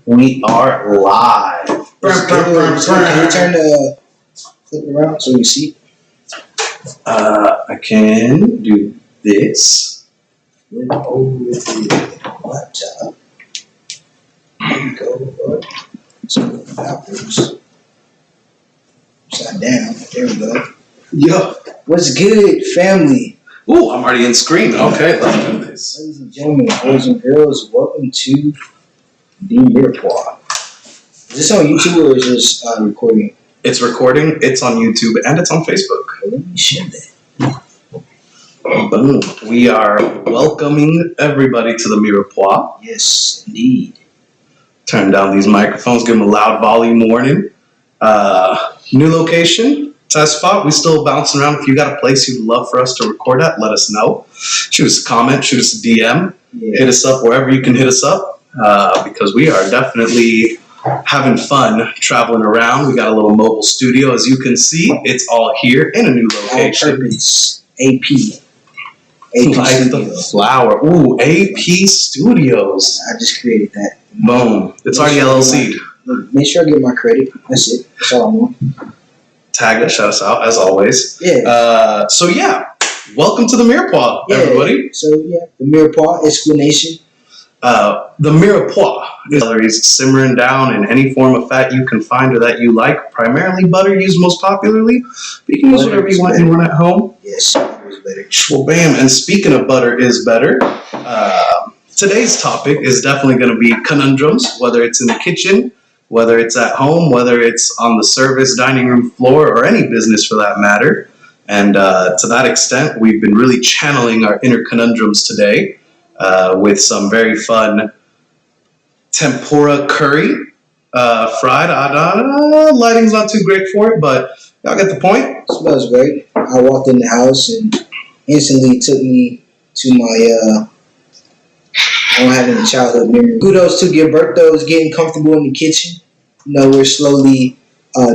We are live. Can you turn the clip around so you see? I can do this. Over the laptop. There you go. So backwards. Upside down. There we go. Yo. What's good, family? Ooh, I'm already in screen. Okay, let's do this. Ladies and gentlemen, boys and girls, welcome to the Mirepoix. Is this on YouTube or is this recording? It's recording, it's on YouTube, and it's on Facebook. Let me share that. Boom. We are welcoming everybody to the Mirepoix. Yes, indeed. Turn down these microphones, give them a loud volume warning. New location, test spot. We still bouncing around. If you got a place you'd love for us to record at, let us know. Shoot us a comment, shoot us a DM. Yeah. Hit us up wherever you can hit us up because we are definitely having fun traveling around. We got a little mobile studio. As you can see, it's all here in a new location. All purpose. AP. Like the flower. Ooh, AP Studios. I just created that. Boom. It's already LLC'd. Make sure I get my credit. That's it. That's all I want. Tag us, shout us out, as always. Yeah. So, welcome to the Mirepoix, everybody. So, the Mirepoix explanation. The Mirepoix is calories simmering down in any form of fat you can find or that you like. Primarily butter used most popularly. But you can use whatever you want and run at home. Yes, butter is better. Well, bam. And speaking of butter is better, today's topic is definitely going to be conundrums, whether it's in the kitchen, whether it's at home, whether it's on the service dining room floor, or any business for that matter. And to that extent, we've been really channeling our inner conundrums today with some very fun tempura curry, fried. Lighting's not too great for it, but y'all get the point. Smells great. I walked in the house and instantly took me to my I don't have any childhood memory. Kudos to Gilberto's getting comfortable in the kitchen. You know, we're slowly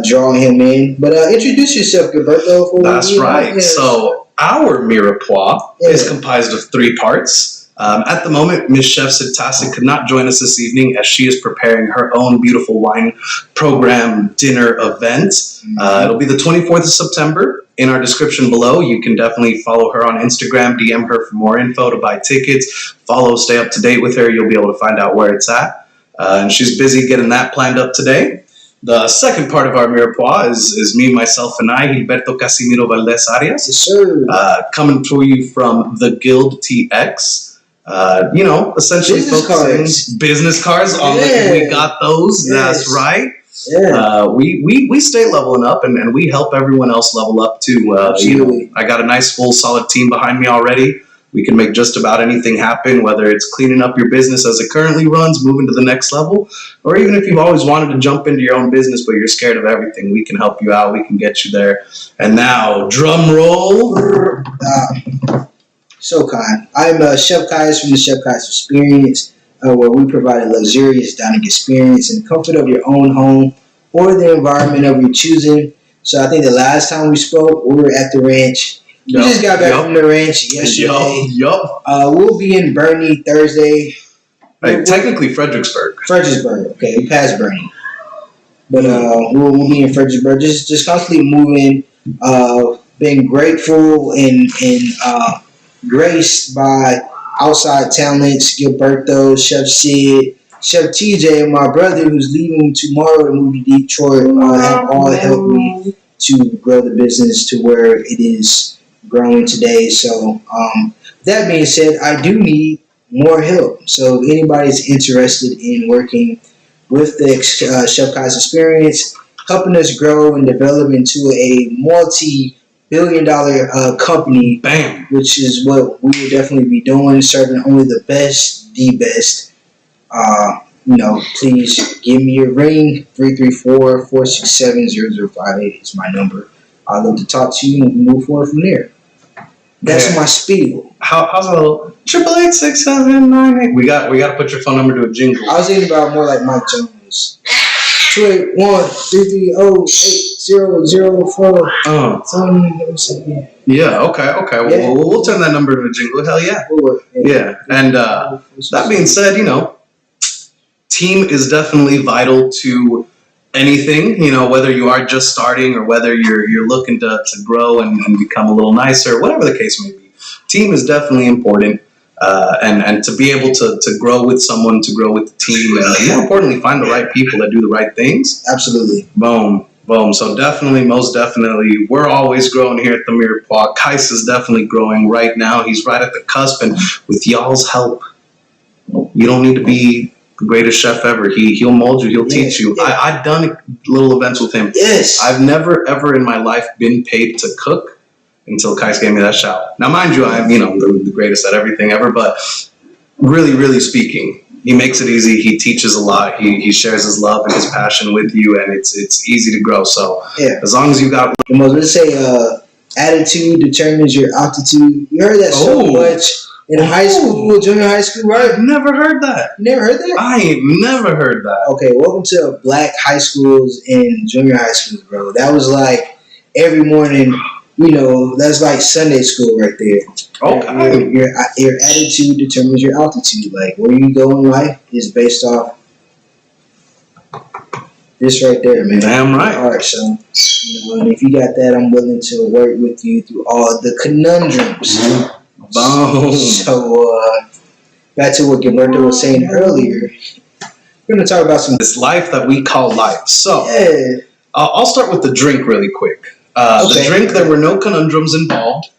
drawing him in. But introduce yourself, Gilberto. That's right. Yeah. So our Mirepoix is comprised of 3 parts. At the moment, Miss Chef Sidtasi could not join us this evening as she is preparing her own beautiful wine program dinner event. It'll be the 24th of September. In our description below, you can definitely follow her on Instagram, DM her for more info to buy tickets, follow, stay up to date with her. You'll be able to find out where it's at. And she's busy getting that planned up today. The second part of our Mirepoix is me, myself, and I, Gilberto Casimiro Valdez Arias. Yes, sir. Coming to you from the Guild TX. Essentially business cards. We got those. Yes. That's right. Yeah. We stay leveling up and we help everyone else level up too. I got a nice full solid team behind me already. We can make just about anything happen, whether it's cleaning up your business as it currently runs, moving to the next level, or even if you've always wanted to jump into your own business but you're scared of everything, we can help you out. We can get you there. And now, drum roll. So kind. I'm Chef Kais from the Chef Kais Experience, where we provide a luxurious dining experience in the comfort of your own home or the environment of your choosing. So I think the last time we spoke, we were at the ranch. We just got back from the ranch yesterday. We'll be in Bernie Thursday. Technically Fredericksburg. Okay, we passed Bernie. But we'll be in Fredericksburg. Just constantly moving, being grateful and graced by outside talents, Gilberto, Chef Sid, Chef TJ, and my brother who's leaving tomorrow to move to Detroit have all helped me to grow the business to where it is growing today. So that being said, I do need more help. So if anybody's interested in working with the Chef Kais Experience, helping us grow and develop into a multi-billion-dollar company, bam, which is what we will definitely be doing, serving only the best, please give me a ring. 334-467-0058 is my number. I'd love to talk to you and move forward from there. That's my spiel. How's a little 888-6798? We got to put your phone number to a jingle. I was thinking about more like Mike Jones. 281-330-8004. Yeah, okay. Yeah. We'll turn that number into a jingle. Hell yeah. Yeah. And that being said, team is definitely vital to anything, whether you are just starting or whether you're looking to grow and become a little nicer, whatever the case may be. Team is definitely important. And to be able to grow with someone, to grow with the team, and more importantly, find the right people that do the right things. Absolutely. Boom. Boom. So definitely, most definitely, we're always growing here at the Mirepoix. Kais is definitely growing right now. He's right at the cusp, and with y'all's help, you don't need to be the greatest chef ever. He'll mold you. He'll teach you. Yeah. I've done little events with him. Yes. I've never ever in my life been paid to cook until Kais gave me that shout. Now, mind you, I'm the greatest at everything ever, but really, really speaking, he makes it easy. He teaches a lot. He shares his love and his passion with you, and it's easy to grow. So yeah, as long as you got, let's say, attitude determines your altitude. You heard that so much in high school, junior high school, right? I've never heard that. You never heard that? I ain't never heard that. Okay, welcome to black high schools and junior high schools, bro. That was like every morning. That's like Sunday school right there. Okay. Your attitude determines your altitude. Like where you go in life is based off this right there, man. Damn right. All right, so and if you got that, I'm willing to work with you through all the conundrums. Boom. So back to what Gilberto was saying earlier. We're gonna talk about this life that we call life. So yeah. I'll start with the drink really quick. The drink, there were no conundrums involved.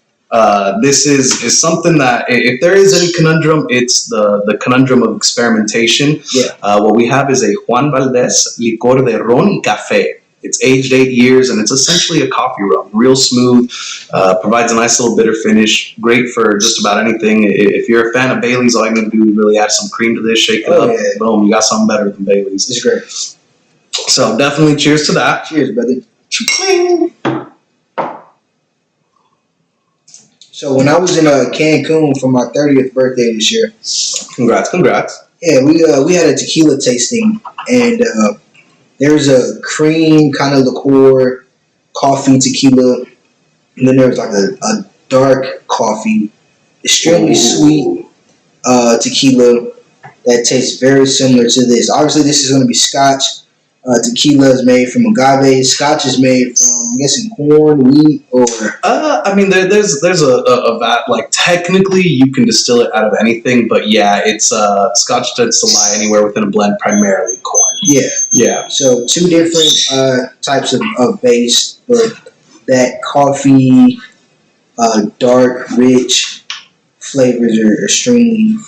This is something that, if there is any conundrum, it's the conundrum of experimentation. Yeah. What we have is a Juan Valdez Licor de Ron y Café. It's aged 8 years, and it's essentially a coffee rum. Real smooth, provides a nice little bitter finish. Great for just about anything. If you're a fan of Bailey's, all you need to do is really add some cream to this, shake it up. Yeah. Boom, you got something better than Bailey's. It's great. So definitely cheers to that. Cheers, brother. Cling. So when I was in Cancun for my 30th birthday this year, congrats. Yeah, we had a tequila tasting, and there was a cream kind of liqueur, coffee tequila, and then there was like a dark coffee, extremely sweet tequila that tastes very similar to this. Obviously, this is going to be Scotch. Tequila is made from agave. Scotch is made from, I'm guessing, corn, wheat, or. There's a vat. Like technically, you can distill it out of anything, but yeah, it's Scotch tends to lie anywhere within a blend, primarily corn. Yeah. So 2 different types of base, but that coffee, dark, rich flavors are extremely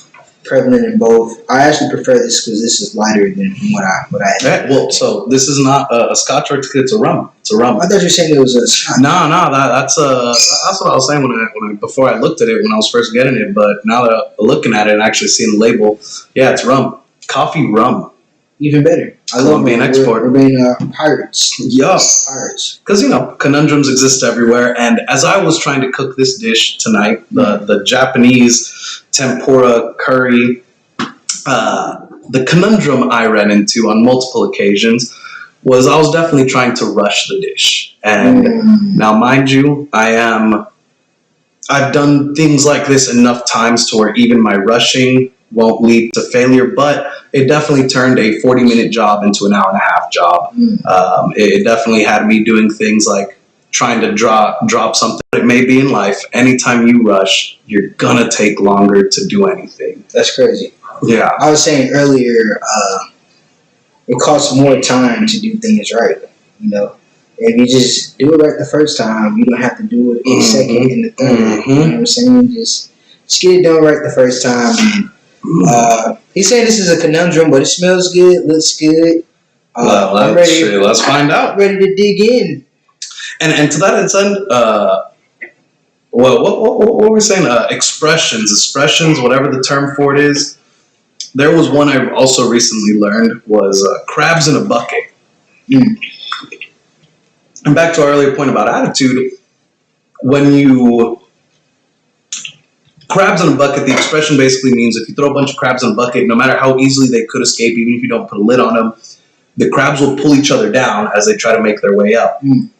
prevalent in both. I actually prefer this because this is lighter than what I had. Well, so this is not a Scotch or it's a rum. It's a rum. I thought you were saying it was a Scotch. No, that's what I was saying when I before I looked at it when I was first getting it. But now that I'm looking at it and actually seeing the label, yeah, it's rum, coffee rum. Even better. I love being export. We're being pirates. Yeah, pirates. Because conundrums exist everywhere. And as I was trying to cook this dish tonight, the Japanese tempura curry, the conundrum I ran into on multiple occasions was I was definitely trying to rush the dish. And now, mind you, I've done things like this enough times to where even my rushing won't lead to failure, but it definitely turned a 40-minute job into an hour-and-a-half job. It definitely had me doing things like trying to drop something. It may be in life, anytime you rush, you're gonna take longer to do anything. That's crazy. Yeah. I was saying earlier, it costs more time to do things right. If you just do it right the first time, you don't have to do it in the second and the third. You know what I'm saying? Just get it done right the first time. And, he's saying this is a conundrum, but it smells good, looks good. Let's find out. I'm ready to dig in. And to that end, what were we saying? Expressions, whatever the term for it is. There was one I also recently learned was crabs in a bucket. And back to our earlier point about attitude, when you crabs in a bucket, the expression basically means if you throw a bunch of crabs in a bucket, no matter how easily they could escape, even if you don't put a lid on them, the crabs will pull each other down as they try to make their way up. And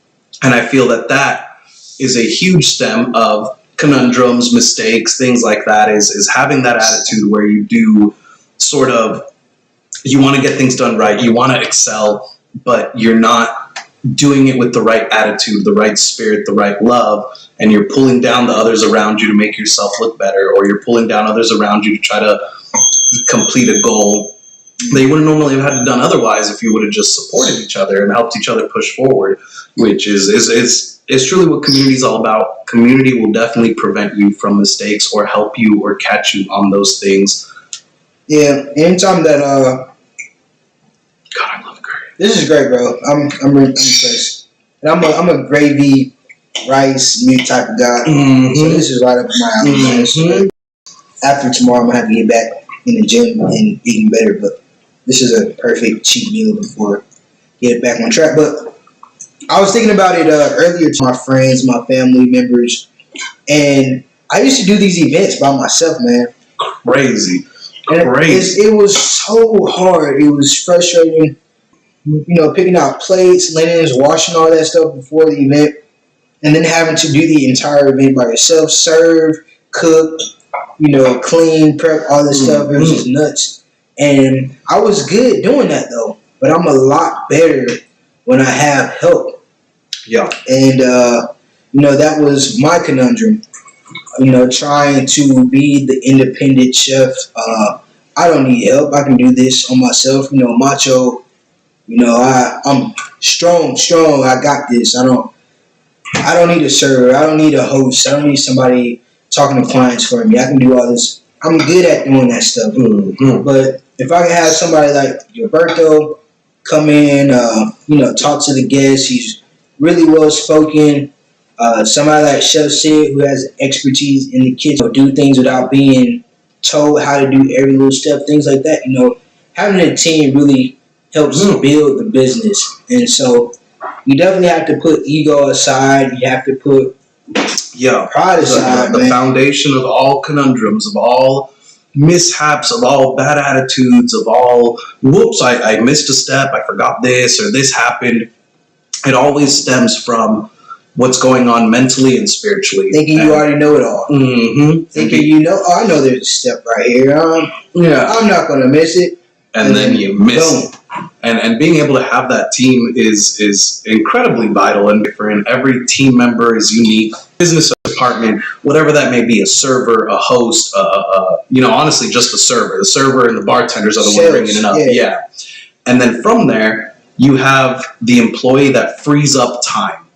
I feel that is a huge stem of conundrums, mistakes, things like that, is having that attitude where you do sort of you want to get things done right, you want to excel, but you're not doing it with the right attitude, the right spirit, the right love, and you're pulling down the others around you to make yourself look better, or you're pulling down others around you to try to complete a goal they wouldn't normally have had it done otherwise if you would have just supported each other and helped each other push forward, which is truly what community is all about. Community will definitely prevent you from mistakes or help you or catch you on those things. Yeah, anytime that God, I love gravy. this is great, bro. I'm impressed, and I'm a gravy, rice, meat type of guy. Mm-hmm. So this is right up my alley. Mm-hmm. After tomorrow, I'm gonna have to get back in the gym and eating better, but this is a perfect cheat meal before get back on track. But I was thinking about it earlier to my friends, my family members, and I used to do these events by myself, man. Crazy. And it was so hard. It was frustrating, you know, picking out plates, linens, washing all that stuff before the event, and then having to do the entire event by yourself, serve, cook, you know, clean, prep, all this stuff. It was just nuts. And I was good doing that, though. But I'm a lot better when I have help. Yeah. And, you know, that was my conundrum. You know, trying to be the independent chef. I don't need help. I can do this on myself. You know, macho. You know, I'm strong. I got this. I don't need a server. I don't need a host. I don't need somebody talking to clients for me. I can do all this. I'm good at doing that stuff. Mm-hmm. But if I can have somebody like Gilberto come in, you know, talk to the guests, he's really well spoken. Somebody like Chef Sid, who has expertise in the kitchen, do things without being told how to do every little step, things like that. You know, having a team really helps build the business. And so you definitely have to put ego aside. You have to put pride aside. The foundation of all conundrums, of all mishaps, of all bad attitudes, of all, whoops, I missed a step, I forgot this, or this happened. It always stems from what's going on mentally and spiritually. Thinking you already know it all. Mm-hmm. Thinking you know, I know there's a step right here. I'm not going to miss it. And then you miss it. And being able to have that team is incredibly vital and different. Every team member is unique. Business department, whatever that may be, a server, a host, you know, honestly, just the server. The server and the bartenders are the ones bringing it up. Yeah. And then from there, you have the employee that frees up time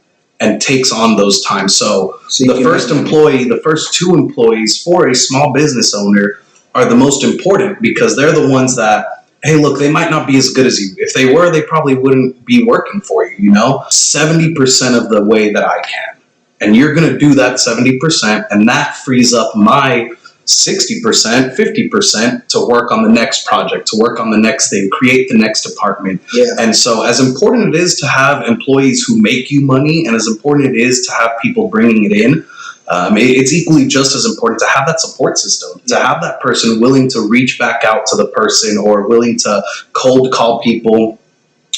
and takes on those times. So the first employee, the first two employees for a small business owner are the most important because they're the ones that, hey, look, they might not be as good as you. If they were, they probably wouldn't be working for you, you know? 70% of the way that I can. And you're going to do that 70%, and that frees up my 60%, 50% to work on the next project, to work on the next thing, create the next department. Yeah. And so as important it is to have employees who make you money, and as important it is to have people bringing it in, it's equally just as important to have that support system, to have that person willing to reach back out to the person or willing to cold call people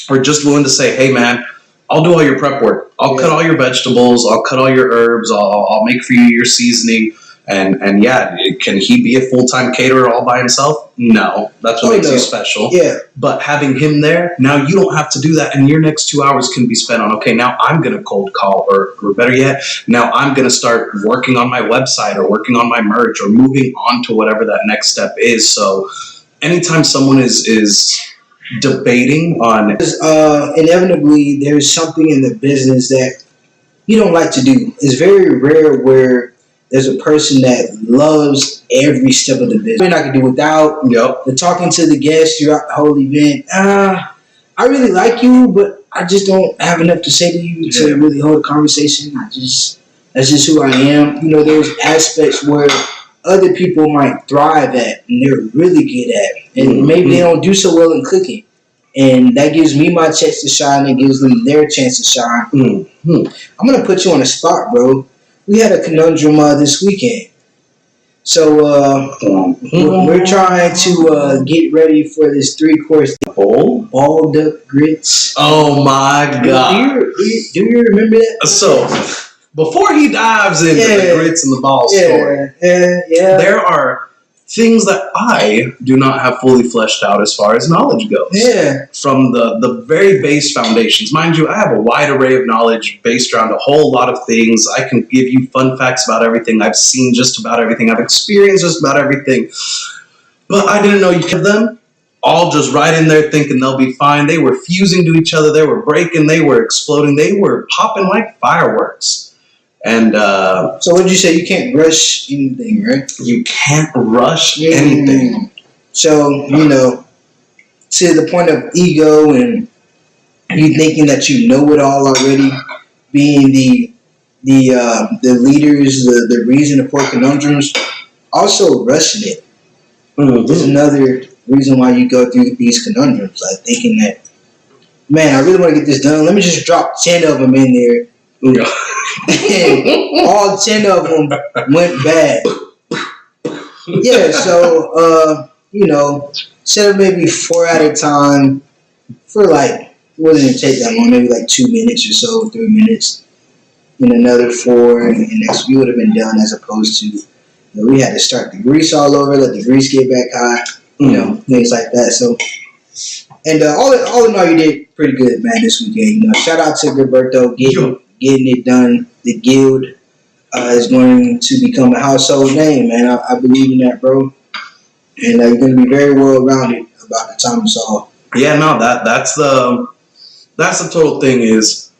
or just willing to say, hey, man, I'll do all your prep work. I'll cut all your vegetables. I'll cut all your herbs. I'll make for you your seasoning. And yeah, can he be a full-time caterer all by himself? No. That's what makes you special. Yeah. But having him there, now you don't have to do that. And your next 2 hours can be spent on, okay, now I'm going to cold call. Or better yet, now I'm going to start working on my website or working on my merch or moving on to whatever that next step is. So anytime someone is debating on... inevitably, there's something in the business that you don't like to do. It's very rare where there's a person that loves every step of the business. We're not going to do without the talking to the guests throughout the whole event. I really like you, but I just don't have enough to say to you to really hold a conversation. That's just who I am. You know, there's aspects where other people might thrive at and they're really good at. And maybe they don't do so well in cooking. And that gives me my chance to shine and gives them their chance to shine. I'm going to put you on the spot, bro. We had a conundrum this weekend. So we're trying to get ready for this 3-course ball duck grits. Oh my God. Do you remember that? So before he dives into the grits and the ball story, there are things that I do not have fully fleshed out as far as knowledge goes. Yeah. From the very base foundations. Mind you, I have a wide array of knowledge based around a whole lot of things. I can give you fun facts about everything. I've seen just about everything. I've experienced just about everything. But I didn't know you could them all just right in there thinking they'll be fine. They were fusing to each other. They were breaking. They were exploding. They were popping like fireworks. And so what did you say? You can't rush anything, right? You can't rush anything. So, to the point of ego and you thinking that you know it all already, being the leaders, the reason for conundrums, also rushing it. Mm-hmm. There's another reason why you go through these conundrums, like thinking that, man, I really want to get this done. Let me just drop 10 of them in there. Yeah. And all 10 of them went bad. Yeah, so, instead of maybe 4 at a time for it wouldn't take that long, maybe 2 minutes or so, 3 minutes, and another 4, and next we would have been done, as opposed to, we had to start the grease all over, let the grease get back hot, things like that. So, and all in all, you did pretty good, man, this weekend. Shout out to Roberto getting it done. The guild is going to become a household name, man. I believe in that, bro. And you're going to be very well rounded about the time it's all. Yeah, no, that's the total thing is,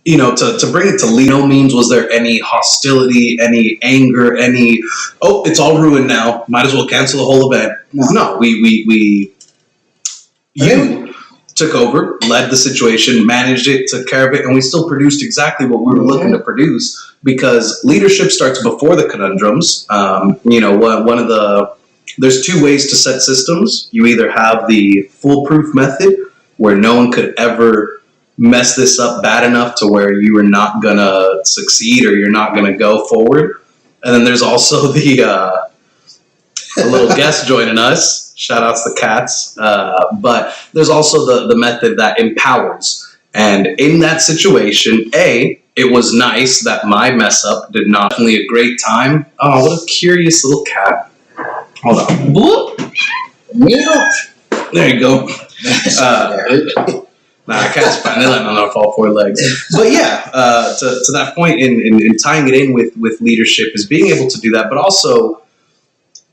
to bring it to no means was there any hostility, any anger, it's all ruined now, might as well cancel the whole event. No, we took over, led the situation, managed it, took care of it, and we still produced exactly what we were looking to produce, because leadership starts before the conundrums. There's 2 ways to set systems. You either have the foolproof method, where no one could ever mess this up bad enough to where you are not going to succeed or you're not going to go forward. And then there's also a little guest joining us. Shout outs to cats. But there's also the method that empowers. And in that situation, it was nice that my mess up did not. Definitely a great time. Oh, what a curious little cat. Hold on. Boop. There you go. Cats fine. They let them off all 4 legs. But yeah, to that point in tying it in with leadership is being able to do that, but also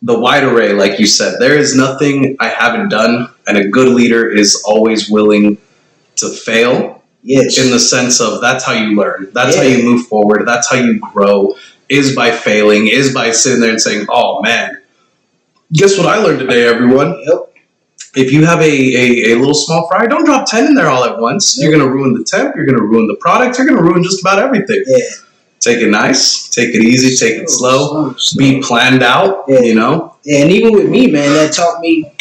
the wide array, like you said. There is nothing I haven't done, and a good leader is always willing to fail. Yes. In the sense of that's how you learn. That's how you move forward. That's how you grow, is by failing, is by sitting there and saying, oh, man, guess what I learned today, everyone? Yep. If you have a little small fry, don't drop 10 in there all at once. Yep. You're going to ruin the temp. You're going to ruin the product. You're going to ruin just about everything. Yeah. Take it nice. Take it easy. Take it slow. Be planned out, Yeah, and even with me, man, that taught me.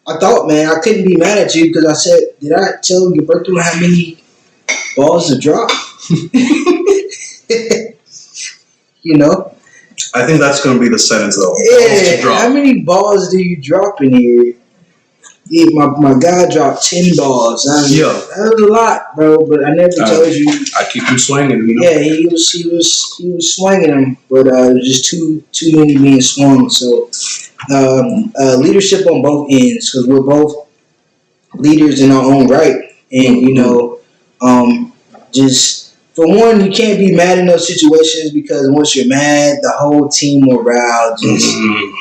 I thought, man, I couldn't be mad at you because I said, did I tell your birthday how many balls to drop? I think that's going to be the sentence, though. Yeah, how many balls do you drop in here? Yeah, my guy dropped 10 balls. That was a lot, bro. But I never told you. I keep him swinging. Yeah, he was swinging them, but it was just too many being swung. So leadership on both ends, because we're both leaders in our own right, and just for one, you can't be mad in those situations, because once you're mad, the whole team morale just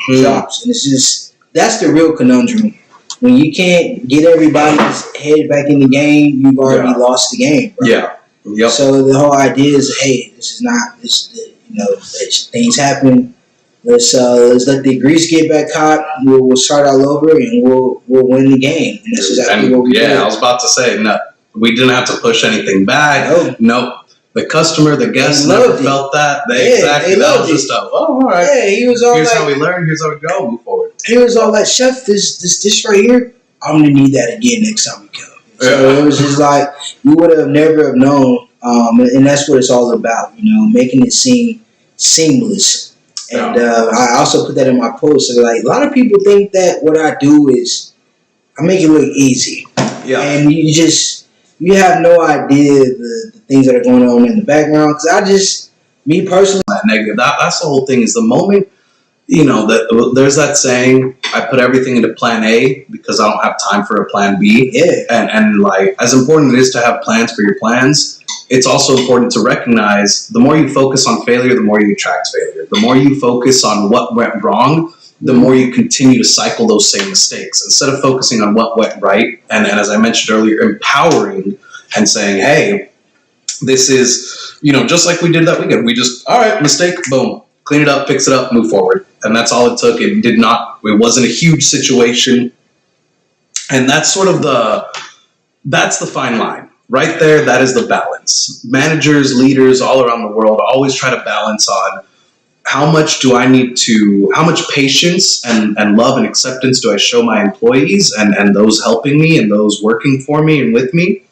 drops, and it's just that's the real conundrum. When you can't get everybody's head back in the game, you've already lost the game, bro. Yeah. Yep. So the whole idea is, hey, things happen. Let's let the grease get back hot. We'll start all over, and we'll win the game. And that's exactly what we did. I was about to say, no, we didn't have to push anything back. Nope. The customer, the guest never felt that. They loved just all right. Yeah, he was all here's how we learn. Here's how we go. Move forward. He was all like, Chef, this dish right here, I'm gonna need that again next time we come. So it was just like you would have never have known, and that's what it's all about. Making it seem seamless. And I also put that in my post. So like a lot of people think that what I do is I make it look easy. Yeah. And you have no idea the things that are going on in the background. Because me personally, negative. That's the whole thing. Is the moment there's that saying, I put everything into plan A because I don't have time for a plan B. Yeah. And like, as important it is to have plans for your plans, it's also important to recognize the more you focus on failure, the more you attract failure. The more you focus on what went wrong, the more you continue to cycle those same mistakes. Instead of focusing on what went right, and as I mentioned earlier, empowering and saying, hey, this is, just like we did that weekend. We just, all right, mistake, boom, clean it up, fix it up, move forward. And that's all it took. It wasn't a huge situation. And that's that's the fine line. Right there, that is the balance. Managers, leaders all around the world always try to balance on how much patience and love and acceptance do I show my employees and those helping me and those working for me and with me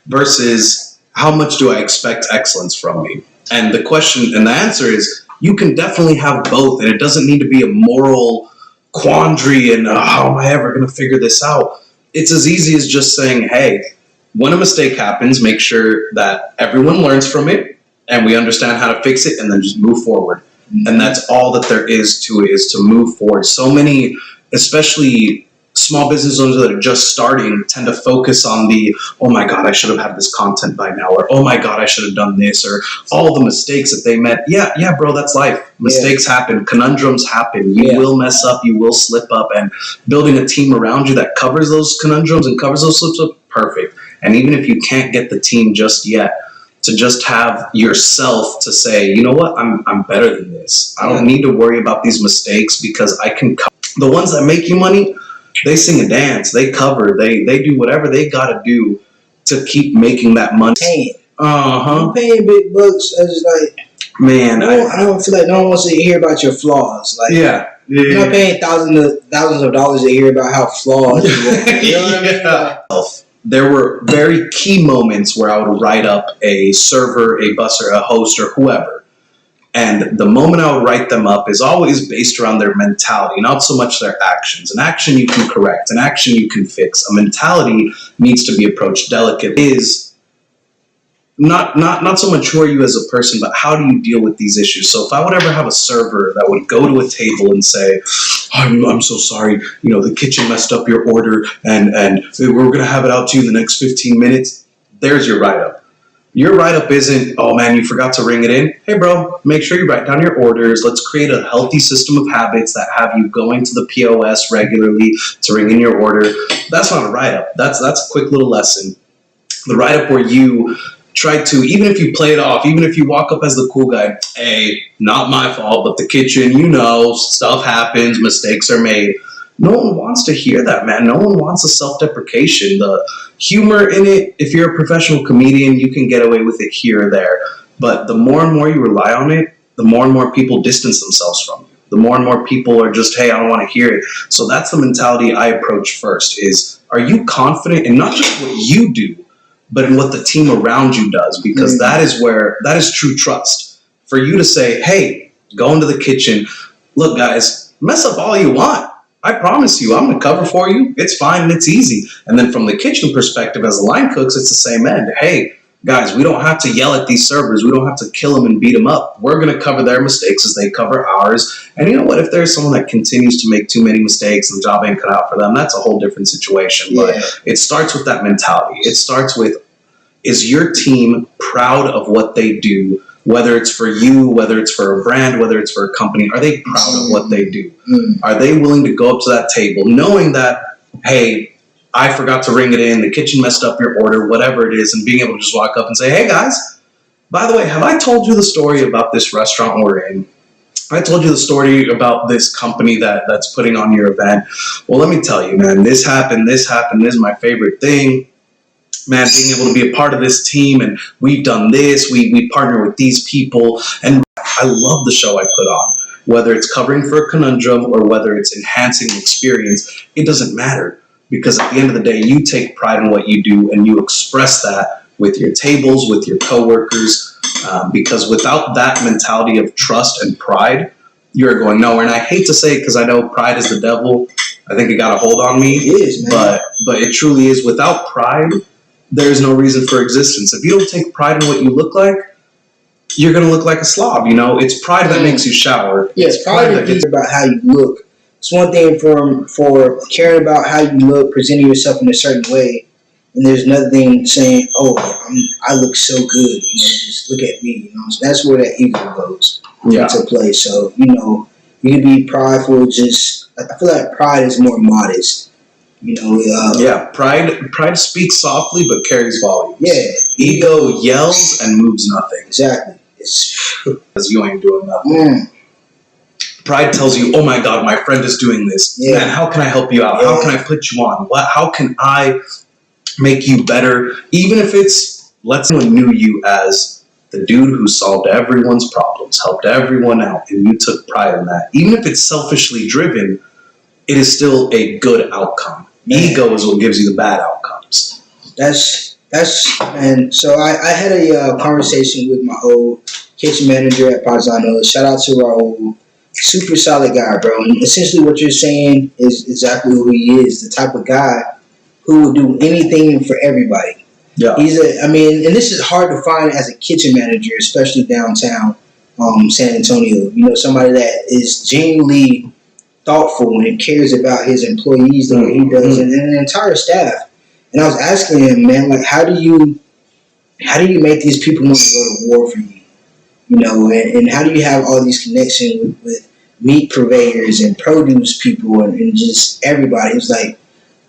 versus how much do I expect excellence from me? And the question and the answer is you can definitely have both, and it doesn't need to be a moral quandary and how am I ever going to figure this out? It's as easy as just saying, hey, when a mistake happens, make sure that everyone learns from it and we understand how to fix it and then just move forward. Mm-hmm. And that's all that there is to it, is to move forward. So many, especially small business owners that are just starting, tend to focus on the, oh my God, I should have had this content by now, or oh my God, I should have done this, or all the mistakes that they met. Yeah, bro, that's life. Mistakes happen. Conundrums happen. You will mess up. You will slip up. And building a team around you that covers those conundrums and covers those slips up, perfect. And even if you can't get the team just yet, to just have yourself to say, you know what, I'm better than this. I don't need to worry about these mistakes because I can cover. The ones that make you money, they sing and dance, they cover, they do whatever they got to do to keep making that money. I'm paying big bucks. I just like, man, I don't feel like no one wants to hear about your flaws. Like, you're not paying thousands of dollars to hear about how flawed you are. You know what I mean? There were very key moments where I would write up a server, a busser, a host, or whoever. And the moment I would write them up is always based around their mentality, not so much their actions. An action you can correct, an action you can fix. A mentality needs to be approached delicate. Is not so much who are you as a person, but how do you deal with these issues? So if I would ever have a server that would go to a table and say, I'm so sorry, the kitchen messed up your order and we're going to have it out to you in the next 15 minutes. There's your write-up. Your write-up isn't, oh man, you forgot to ring it in. Hey bro, make sure you write down your orders. Let's create a healthy system of habits that have you going to the POS regularly to ring in your order. That's not a write-up. That's a quick little lesson. The write-up where you try to, even if you play it off, even if you walk up as the cool guy, hey, not my fault, but the kitchen, stuff happens, mistakes are made. No one wants to hear that, man. No one wants a self-deprecation. The humor in it, if you're a professional comedian, you can get away with it here or there. But the more and more you rely on it, the more and more people distance themselves from you. The more and more people are just, hey, I don't want to hear it. So that's the mentality I approach first is, are you confident in not just what you do, but in what the team around you does? Because that is true trust. For you to say, hey, go into the kitchen, look guys, mess up all you want. I promise you, I'm going to cover for you. It's fine and it's easy. And then from the kitchen perspective, as the line cooks, it's the same end. Hey, guys, we don't have to yell at these servers. We don't have to kill them and beat them up. We're going to cover their mistakes as they cover ours. And you know what? If there's someone that continues to make too many mistakes and the job ain't cut out for them, that's a whole different situation. But it starts with that mentality. It starts with, is your team proud of what they do? Whether it's for you, whether it's for a brand, whether it's for a company, are they proud of what they do? Are they willing to go up to that table knowing that, hey, I forgot to ring it in, the kitchen messed up your order, whatever it is, and being able to just walk up and say, hey guys, by the way, have I told you the story about this restaurant we're in? I told you the story about this company that's putting on your event. Well, let me tell you, man, this happened, this is my favorite thing. Man, being able to be a part of this team, and we've done this, we partner with these people, and I love the show I put on. Whether it's covering for a conundrum or whether it's enhancing the experience, it doesn't matter, because at the end of the day, you take pride in what you do, and you express that with your tables, with your coworkers, because without that mentality of trust and pride, you're going nowhere. And I hate to say it because I know pride is the devil. I think it got a hold on me. It is, man. But it truly is. Without pride, there's no reason for existence. If you don't take pride in what you look like, you're going to look like a slob. You know, it's pride that makes you shower. Yes, It's pride pride that gets. about how you look. It's one thing for caring about how you look, presenting yourself in a certain way, and there's another thing saying, "Oh, I look so good. You know, just look at me." You know, so that's where that ego goes Yeah. into play. So you can be prideful. Just I feel like pride is more modest. You know, Yeah, pride speaks softly but carries volumes. yeah, Ego yells and moves nothing exactly. It's because you ain't doing nothing. mm, Pride tells you, "Oh my God, my friend is doing this. Yeah. Man, how can I help you out? How can I put you on? How can I make you better?" Even if it's, let's say, someone knew you as the dude who solved everyone's problems, helped everyone out, and you took pride in that. Even if it's selfishly driven, it is still a good outcome. Ego is what gives you the bad outcomes. that's and so I had a conversation with my old kitchen manager at Paisano. Shout out to Raul, super solid guy, bro. And essentially, what you're saying is exactly who he is. The type of guy who will do anything for everybody. Yeah. I mean, and this is hard to find as a kitchen manager, especially downtown San Antonio. You know, somebody that is genuinely thoughtful and cares about his employees the way he does, and the entire staff. And I was asking him, man, like, how do you make these people want to go to war for you? You know, and how do you have all these connections with meat purveyors and produce people and just everybody? It's like,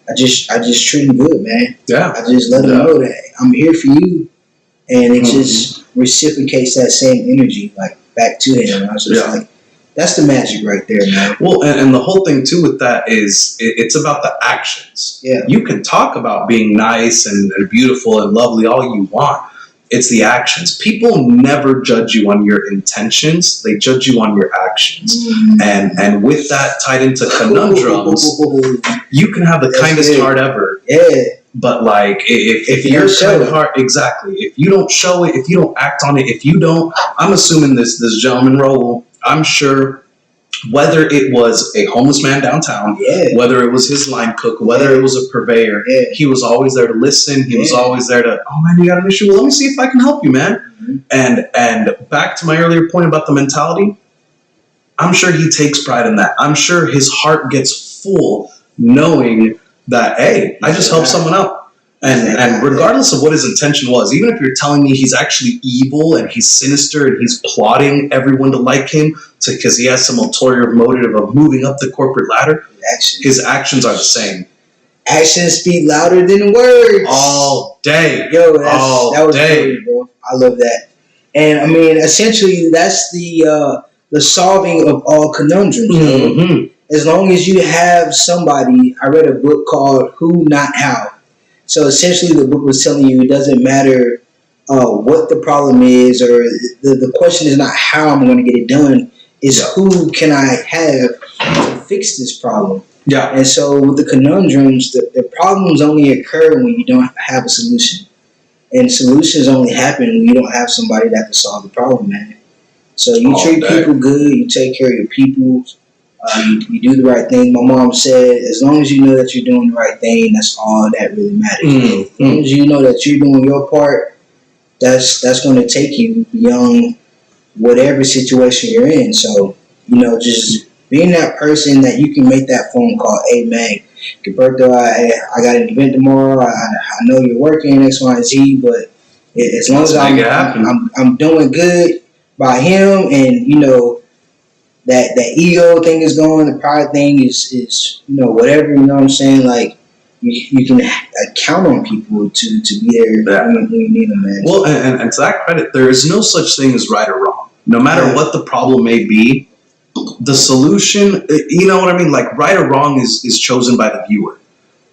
I just treat them good, man. Yeah. I just let them know that I'm here for you, and it just reciprocates that same energy like back to him. And I was just like, that's the magic right there, man. Well, and the whole thing too with that is it's about the actions. Yeah. You can talk about being nice and beautiful and lovely all you want. It's the actions. People never judge you on your intentions. They judge you on your actions. And with that tied into conundrums, you can have the kindest heart ever. Yeah. But like if you're kind of heart, exactly. If you don't show it, if you don't act on it, if you don't, I'm assuming this gentleman Raul, I'm sure whether it was a homeless man downtown, whether it was his line cook, whether it was a purveyor, he was always there to listen. He was always there to, oh man, you got an issue? Well, let me see if I can help you, man. And back to my earlier point about the mentality, I'm sure he takes pride in that. I'm sure his heart gets full knowing that, hey, I just helped someone out. And regardless of what his intention was, even if you're telling me he's actually evil and he's sinister and he's plotting everyone to like him because he has some ulterior motive of moving up the corporate ladder, his actions are the same. Actions speak louder than words. All day. Yo, that was great, bro. I love that. And I mean, essentially, that's the solving of all conundrums. As long as you have somebody, I read a book called Who Not How. So essentially, the book was telling you it doesn't matter what the problem is, or the question is not how I'm going to get it done. Is who can I have to fix this problem? Yeah. And so with the conundrums, the problems only occur when you don't have a solution, and solutions only happen when you don't have somebody that can solve the problem, man. So you treat people good, you take care of your people. You do the right thing. My mom said, as long as you know that you're doing the right thing, that's all that really matters. As long as you know that you're doing your part, that's going to take you beyond whatever situation you're in. So, just being that person that you can make that phone call. Hey, man, Gilberto, I got an event tomorrow. I know you're working X, Y, and Z, but as long as I'm doing good by him, and that ego thing is going, the pride thing is whatever, you know what I'm saying? Like, you can count on people to be there when you need them, man. Well, and to that credit, there is no such thing as right or wrong. No matter what the problem may be, the solution, you know what I mean? Like, right or wrong is chosen by the viewer.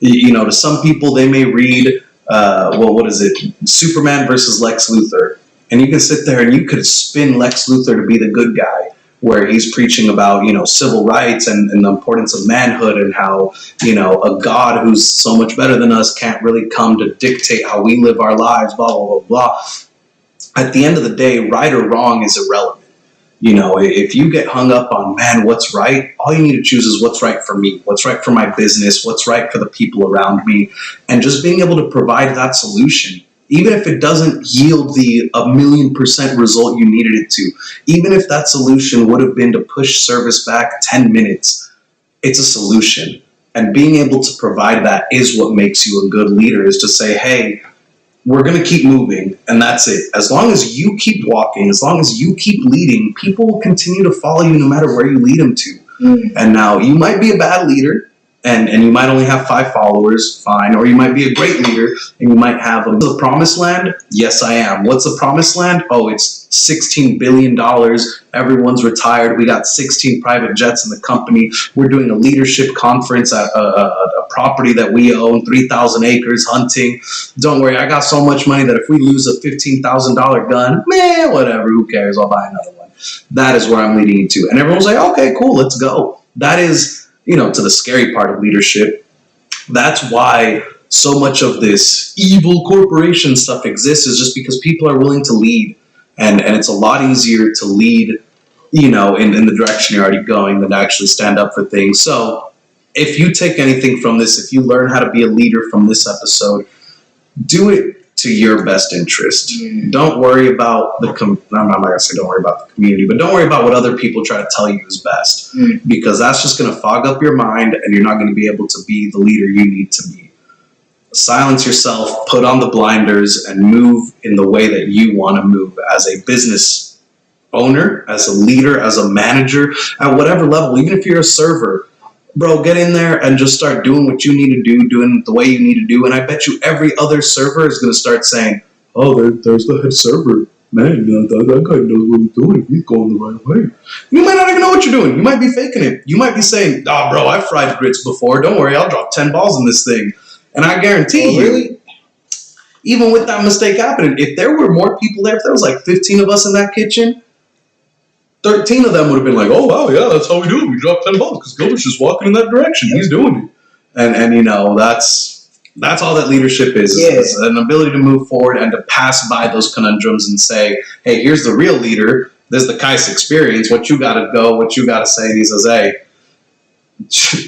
To some people, they may read, what is it? Superman versus Lex Luthor. And you can sit there and you could spin Lex Luthor to be the good guy, where he's preaching about, civil rights and the importance of manhood, and how, a God who's so much better than us can't really come to dictate how we live our lives, blah, blah, blah, blah. At the end of the day, right or wrong is irrelevant. If you get hung up on, man, what's right, all you need to choose is what's right for me, what's right for my business, what's right for the people around me, and just being able to provide that solution, even if it doesn't yield the 1,000,000% result you needed it to, even if that solution would have been to push service back 10 minutes, it's a solution. And being able to provide that is what makes you a good leader, is to say, hey, we're going to keep moving, and that's it. As long as you keep walking, as long as you keep leading, people will continue to follow you no matter where you lead them to. And now you might be a bad leader, and you might only have 5 followers, fine. Or you might be a great leader, and you might have the promised land. Yes, I am. What's the promised land? Oh, it's $16 billion. Everyone's retired. We got 16 private jets in the company. We're doing a leadership conference at a property that we own, 3,000 acres, hunting. Don't worry, I got so much money that if we lose a $15,000 gun, man, whatever, who cares? I'll buy another one. That is where I'm leading you to. And everyone's like, okay, cool, let's go. That is, to the scary part of leadership. That's why so much of this evil corporation stuff exists, is just because people are willing to lead. And it's a lot easier to lead, in the direction you're already going than to actually stand up for things. So if you take anything from this, if you learn how to be a leader from this episode, do it to your best interest. Don't worry about I'm not going to say don't worry about the community, but don't worry about what other people try to tell you is best, because that's just going to fog up your mind, and you're not going to be able to be the leader you need to be. Silence yourself, put on the blinders, and move in the way that you want to move as a business owner, as a leader, as a manager, at whatever level. Even if you're a server, bro, get in there and just start doing what you need to do, doing it the way you need to do. And I bet you every other server is going to start saying, oh, there's the head server. Man, that guy knows what he's doing. He's going the right way. You might not even know what you're doing. You might be faking it. You might be saying, bro, I've fried grits before. Don't worry, I'll drop 10 balls in this thing. And I guarantee you, even with that mistake happening, if there were more people there, if there was like 15 of us in that kitchen, 13 of them would have been like, oh, wow, yeah, that's how we do it. We drop 10 balls because Gilbert's just walking in that direction. He's doing it. And that's all that leadership is an ability to move forward and to pass by those conundrums and say, hey, here's the real leader. This is the Kais experience. What you got to go, what you got to say. And he says, hey,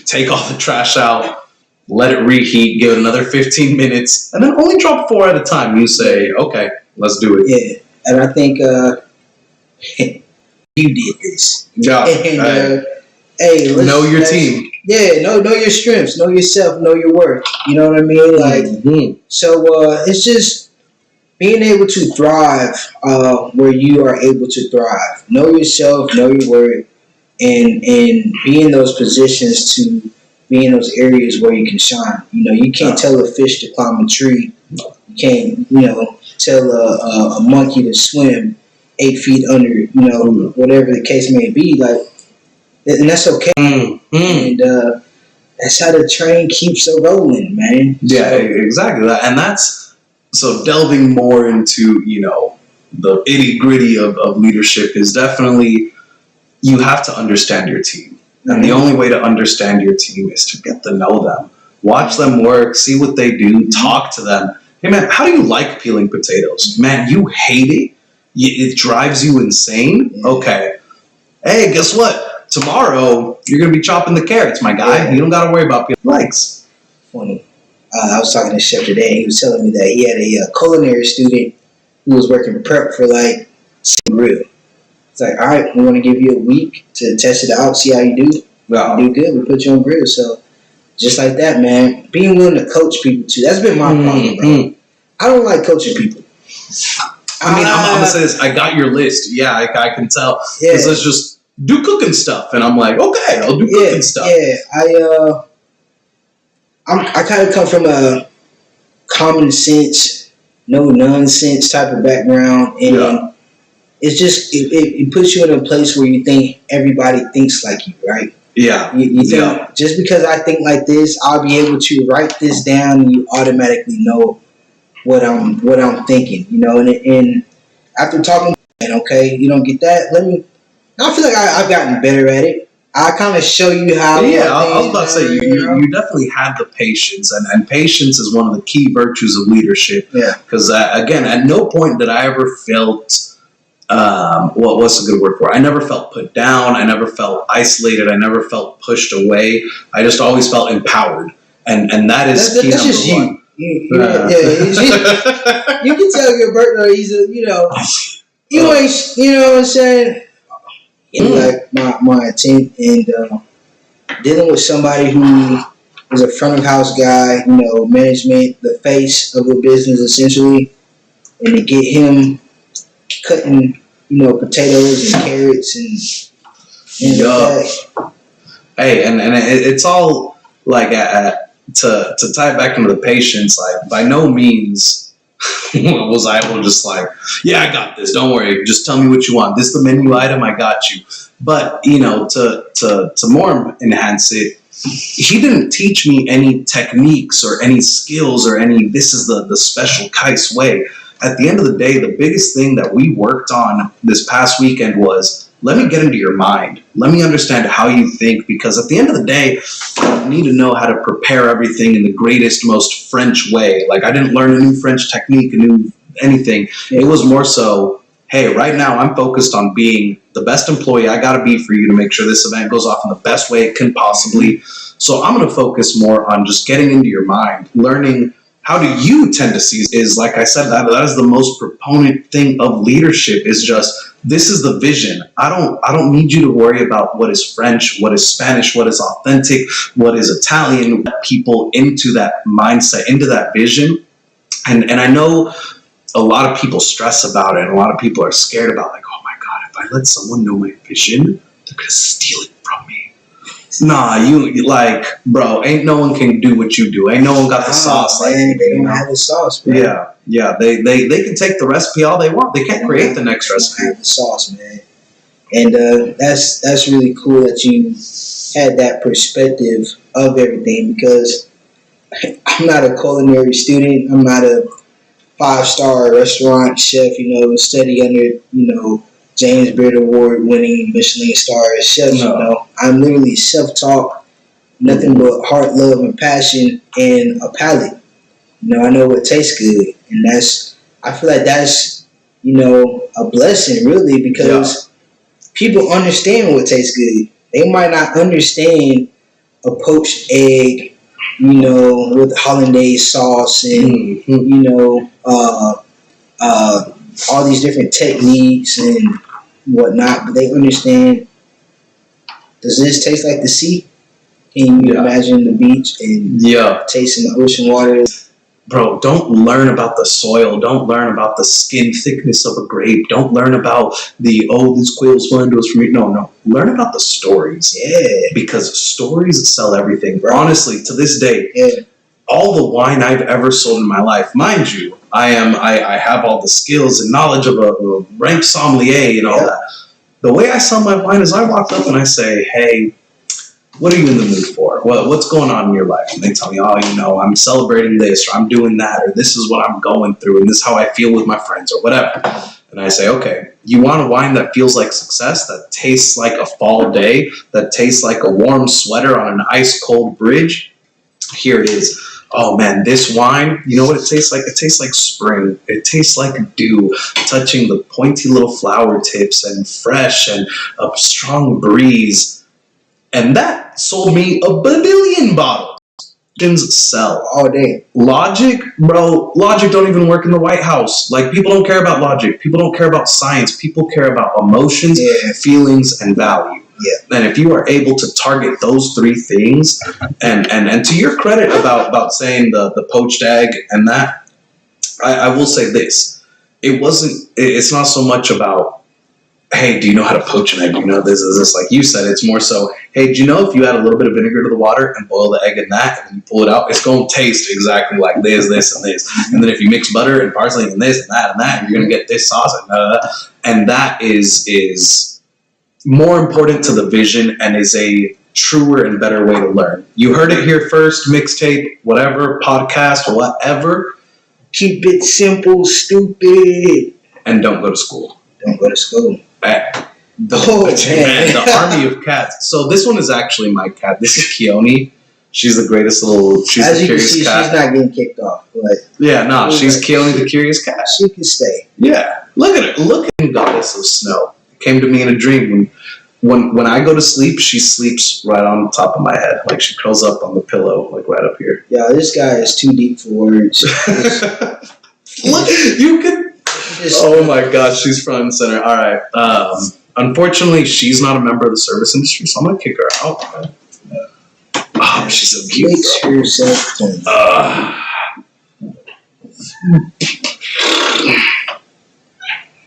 take all the trash out. Let it reheat, give it another 15 minutes, and then only drop 4 at a time. You say, okay, let's do it. Yeah, and I think you did this. Yeah. And, hey, know your team. Yeah, know your strengths, know yourself, know your worth. You know what I mean? Like, so it's just being able to thrive where you are able to thrive. Know yourself, know your worth, and be in those positions to be in those areas where you can shine. You can't tell a fish to climb a tree. You can't, tell a monkey to swim 8 feet under, whatever the case may be. Like, and that's okay. And that's how the train keeps it rolling, man. Yeah, exactly. And that's, so delving more into, the itty gritty of leadership is definitely, you have to understand your team. And the only way to understand your team is to get to know them. Watch them work, see what they do, talk to them. Hey, man, how do you like peeling potatoes? Man, you hate it? It drives you insane? Okay. Hey, guess what? Tomorrow, you're going to be chopping the carrots, my guy. You don't got to worry about peeling likes. Funny. I was talking to Chef today, and he was telling me that he had a culinary student who was working prep for, like, grill. It's like, all right, we want to give you a week to test it out, see how you do. Wow. You do good, we put you on grill. So, just like that, man. Being willing to coach people, too. That's been my problem, bro. I don't like coaching people. I mean, I'm going to say this. I got your list. Yeah, I can tell. Because let's just do cooking stuff. And I'm like, okay, I'll do cooking stuff. Yeah, I kind of come from a common sense, no nonsense type of background. And it's just, it puts you in a place where you think everybody thinks like you, right? Yeah. You think, just because I think like this, I'll be able to write this down and you automatically know what I'm thinking, and after talking, okay, you don't get that, I feel like I've gotten better at it. I kind of show you how. Yeah, I was about to say, you definitely had the patience, and patience is one of the key virtues of leadership. Yeah. Because, again, at no point did I ever felt, what's a good word for it? I never felt put down. I never felt isolated. I never felt pushed away. I just always felt empowered. And that is key that's just number one. you. You can tell your partner he's you ain't, you know what I'm saying? Like my attempt and dealing with somebody who is a front of house guy, management, the face of a business essentially, and to get him cutting, potatoes and carrots and that. Hey, and it's all like to tie it back into the patience. Like by no means was I able to just like, yeah, I got this. Don't worry. Just tell me what you want. This is the menu item. I got you. But to more enhance it, he didn't teach me any techniques or any skills or any. This is the special Kais way. At the end of the day, the biggest thing that we worked on this past weekend was, let me get into your mind. Let me understand how you think, because at the end of the day, I need to know how to prepare everything in the greatest, most French way. Like I didn't learn a new French technique, a new anything. It was more so, hey, right now I'm focused on being the best employee I got to be for you to make sure this event goes off in the best way it can possibly. So I'm going to focus more on just getting into your mind, learning how do you tend to see is, like I said, that is the most proponent thing of leadership is just, this is the vision. I don't need you to worry about what is French, what is Spanish, what is authentic, what is Italian. Get people into that mindset, into that vision. And I know a lot of people stress about it and a lot of people are scared about like, oh my God, if I let someone know my vision, they're going to steal it from me. Nah, you like, bro, ain't no one can do what you do. Ain't no one got the sauce. Man, like, they don't have the sauce, bro. Yeah. They can take the recipe all they want. They can't create the next recipe. Have the sauce, man. And that's really cool that you had that perspective of everything, because I'm not a culinary student. I'm not a 5-star restaurant chef, study under, James Beard Award winning Michelin star chefs, I'm literally self-taught, nothing but heart, love, and passion, and a palate. I know what tastes good, and I feel like that's, a blessing really, because people understand what tastes good. They might not understand a poached egg, with hollandaise sauce and, all these different techniques and whatnot, but they understand, does this taste like the sea? Can you imagine the beach and tasting the ocean water? Bro, don't learn about the soil. Don't learn about the skin thickness of a grape. Don't learn about this quail's fun was for me. No. Learn about the stories. Yeah. Because stories sell everything. Right. Honestly, to this day, all the wine I've ever sold in my life, mind you, I have all the skills and knowledge of a ranked sommelier and all that. The way I sell my wine is I walk up and I say, hey, what are you in the mood for? What's going on in your life? And they tell me, I'm celebrating this, or I'm doing that, or this is what I'm going through, and this is how I feel with my friends, or whatever. And I say, okay, you want a wine that feels like success, that tastes like a fall day, that tastes like a warm sweater on an ice-cold bridge? Here it is. Oh man, this wine, you know what it tastes like? It tastes like spring. It tastes like dew touching the pointy little flower tips, and fresh and a strong breeze. And that sold me 1 billion bottles. Sell all day. Logic, bro. Logic don't even work in the White House. Like, people don't care about logic. People don't care about science. People care about emotions, feelings, and value. Yeah. And if you are able to target those 3 things, and to your credit about saying the poached egg and that, I will say this: it's not so much about, hey, do you know how to poach an egg? Do you know this is this? Like you said, it's more so, hey, do you know if you add a little bit of vinegar to the water and boil the egg in that, and then you pull it out, it's going to taste exactly like this, this, and this. And then if you mix butter and parsley and this and that, you're going to get this sauce and that is more important to the vision and is a truer and better way to learn. You heard it here first, mixtape, whatever, podcast, whatever. Keep it simple, stupid. And don't go to school. Don't go to school. The army of cats. So this one is actually my cat. This is Keone. She's the greatest she's As the you curious can see, cat. she's not getting kicked off. She's Keone the curious cat. She can stay. Yeah. Look at her. Look at the goddess of snow. It came to me in a dream when I go to sleep, she sleeps right on top of my head. Like she curls up on the pillow, like right up here. Yeah, this guy is too deep for words. Look, you could. Oh my gosh, she's front and center. All right. Unfortunately, she's not a member of the service industry, so I'm gonna kick her out. Oh, she's so cute. Makes herself clean.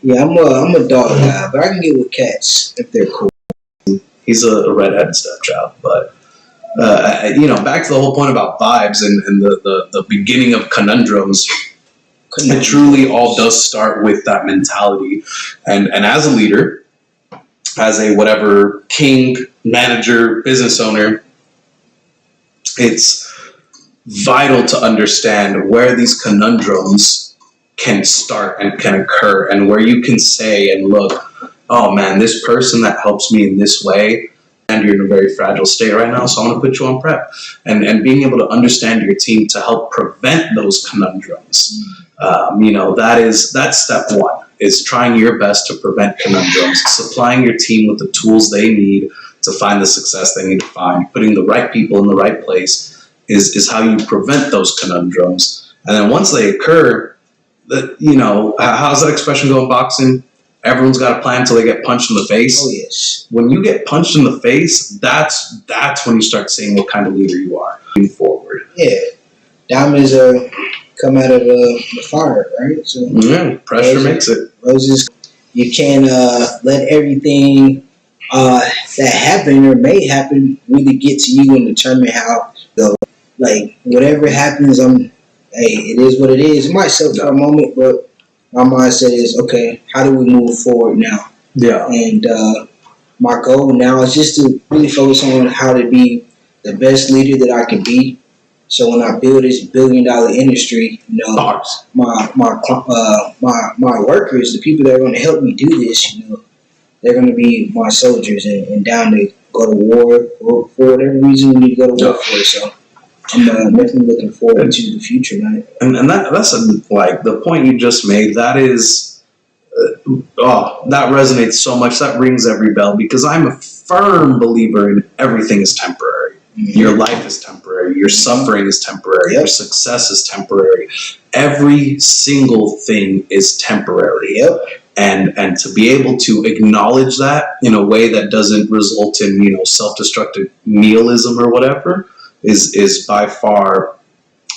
Yeah, I'm a dog guy, but I can get with cats if they're cool. He's a redheaded stepchild, but back to the whole point about vibes and the beginning of conundrums. It truly all does start with that mentality, and as a leader, as a whatever king, manager, business owner, it's vital to understand where these conundrums can start and can occur, and where you can say and look, oh man, this person that helps me in this way, and you're in a very fragile state right now, so I'm going to put you on prep. And being able to understand your team to help prevent those conundrums. That's step one, is trying your best to prevent conundrums, supplying your team with the tools they need to find the success they need to find. Putting the right people in the right place is how you prevent those conundrums. And then once they occur, how's that expression go in boxing? Everyone's got a plan until they get punched in the face. Oh, yes. When you get punched in the face, that's when you start seeing what kind of leader you are moving forward. Yeah. Diamonds come out of the fire, right? So pressure makes it. Roses. You can't let everything that happened or may happen really get to you and determine how the whatever happens. It is what it is. It might suck for a moment, but my mindset is, okay, how do we move forward now? Yeah. And my goal now is just to really focus on how to be the best leader that I can be. So when I build this $1 billion industry, my workers, the people that are going to help me do this, they're going to be my soldiers and down to go to war for whatever reason we need to go to war for. So I'm definitely looking forward to the future, man. And that's the point you just made. That is, that resonates so much. That rings every bell, because I'm a firm believer in everything is temporary. Mm-hmm. Your life is temporary. Your suffering is temporary. Yep. Your success is temporary. Every single thing is temporary. Yep. And to be able to acknowledge that in a way that doesn't result in self-destructive nihilism or whatever is by far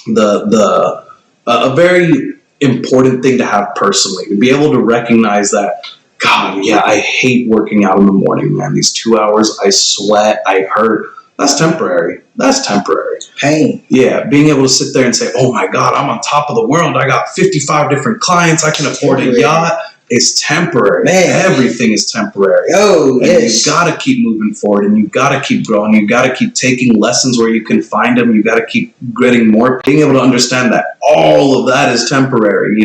a very important thing to have personally, to be able to recognize that, God, yeah, I hate working out in the morning, man. These 2 hours, I sweat, I hurt. That's temporary. That's temporary. Pain. Yeah, being able to sit there and say, oh my God, I'm on top of the world. I got 55 different clients. I can afford a yacht. It's temporary. Man. Everything is temporary. Oh, and yes. You got to keep moving forward, and you got to keep growing. You got to keep taking lessons where you can find them. You got to keep getting more. Being able to understand that all of that is temporary.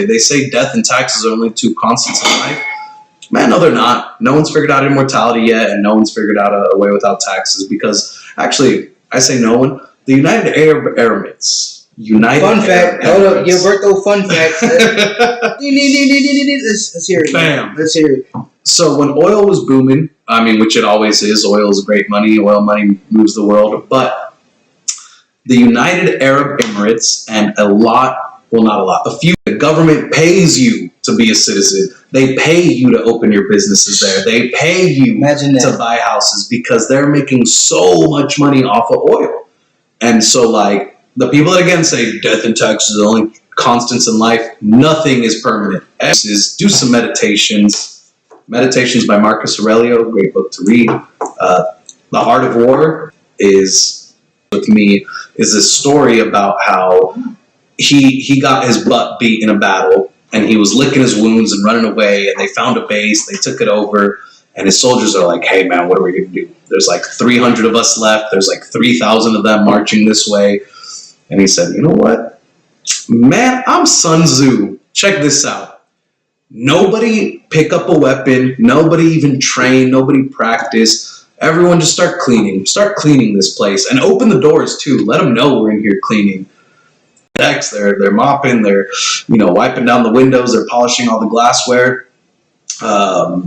They say death and taxes are only two constants in life. Man, no, they're not. No one's figured out immortality yet, and no one's figured out a way without taxes. Because actually, I say no one. The United Arab Emirates. Fun fact. Hold up, Gilberto. Fun fact. Let's hear it. Bam. Let's hear it. So when oil was booming, which it always is, oil is great money. Oil money moves the world. But the United Arab Emirates and a few, the government pays you to be a citizen. They pay you to open your businesses there. They pay you to buy houses because they're making so much money off of oil. And so, the people that again say death and taxes are the only constants in life, nothing is permanent. Do some meditations. Meditations by Marcus Aurelio, great book to read. The Art of War is this story about how he got his butt beat in a battle, and he was licking his wounds and running away, and they found a base, they took it over, and his soldiers are like, hey man, what are we going to do? There's 300 of us left, there's 3,000 of them marching this way. And he said, you know what? Man, I'm Sun Tzu. Check this out. Nobody pick up a weapon. Nobody even train. Nobody practice. Everyone just start cleaning. Start cleaning this place. And open the doors, too. Let them know we're in here cleaning. Next, they're mopping. They're, wiping down the windows. They're polishing all the glassware.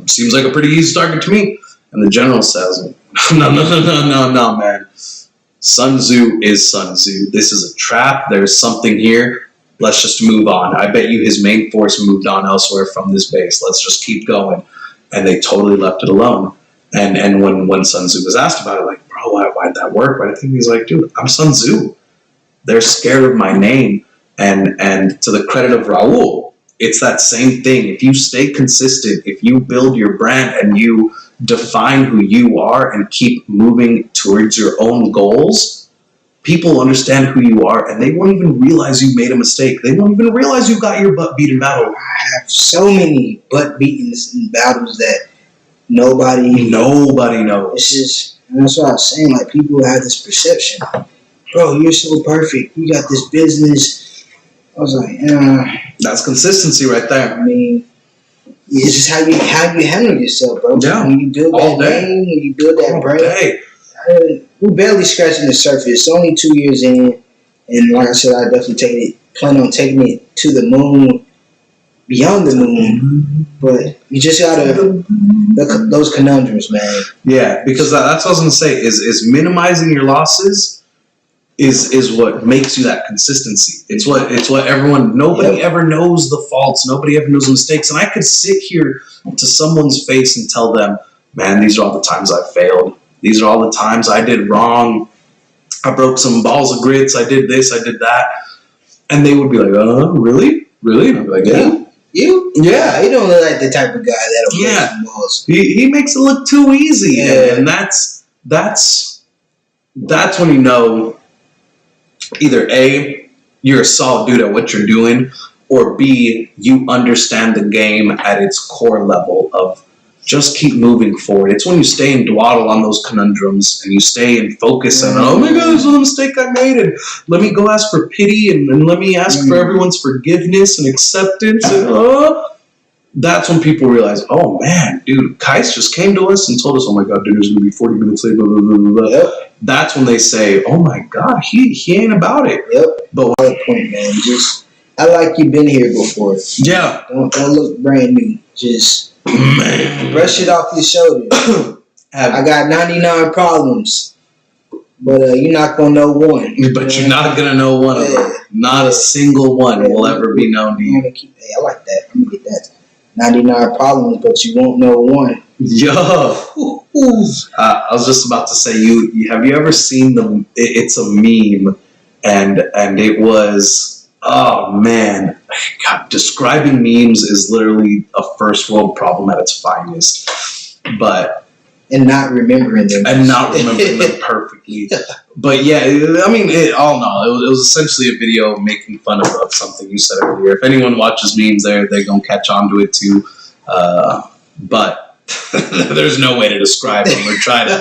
Seems like a pretty easy target to me. And the general says, no, man. Sun Tzu is Sun Tzu. This is a trap. There's something here. Let's just move on. I bet you his main force moved on elsewhere from this base. Let's just keep going. And they totally left it alone. And when Sun Tzu was asked about it, like, bro, why'd that work? Why did he? He's like, dude, I'm Sun Tzu. They're scared of my name. And to the credit of Raul, it's that same thing. If you stay consistent, if you build your brand and you define who you are and keep moving towards your own goals, people understand who you are and they won't even realize you made a mistake. They won't even realize you got your butt beat in battle. I have so many butt beatings in battles that nobody knows. It's just, and that's what I was saying. Like, people have this perception, bro, you're so perfect. You got this business. I was like, that's consistency right there. I mean, it's just how you handle yourself, bro. Yeah. When you build that name, when you build that brand, we're barely scratching the surface. It's only 2 years in, and like I said, I definitely plan on taking it to the moon, beyond the moon. But you just gotta those conundrums, man. Yeah, because that's what I was gonna say. Is minimizing your losses is what makes you that consistency. It's what everyone, nobody ever knows the faults, nobody ever knows the mistakes. And I could sit here to someone's face and tell them, man, these are all the times I failed. These are all the times I did wrong. I broke some balls of grits. I did this, I did that. And they would be like, really? Really? And I'd be like, yeah. You? Yeah. You don't look like the type of guy that'll break some balls. He makes it look too easy. Yeah. And that's when you know, either A, you're a solid dude at what you're doing, or B, you understand the game at its core level of just keep moving forward. It's when you stay and dawdle on those conundrums and you stay and focus on, oh my God, this was a mistake I made, and let me go ask for pity and let me ask for everyone's forgiveness and acceptance. And that's when people realize, oh man, dude, Kais just came to us and told us, oh my God, dude, there's going to be 40 minutes late, blah, blah, blah, blah, blah. Yep. That's when they say, oh my God, he ain't about it. But one point, man, just, I like you've been here before. Yeah. Don't look brand new. Just brush it off your shoulders. I got 99 problems, but you're not going to know one. But you're not going to know one of them. Not a single one will ever be known to you. I like that. I'm going to get that. 99 problems, but you won't know one. Yo, I was just about to say, have you ever seen it's a meme, and it was, oh man, God, describing memes is literally a first world problem at its finest, and not remembering them perfectly. But yeah, I mean, all in all, it was essentially a video making fun of something you said earlier. If anyone watches memes, they're gonna catch on to it too. But there's no way to describe them or try to.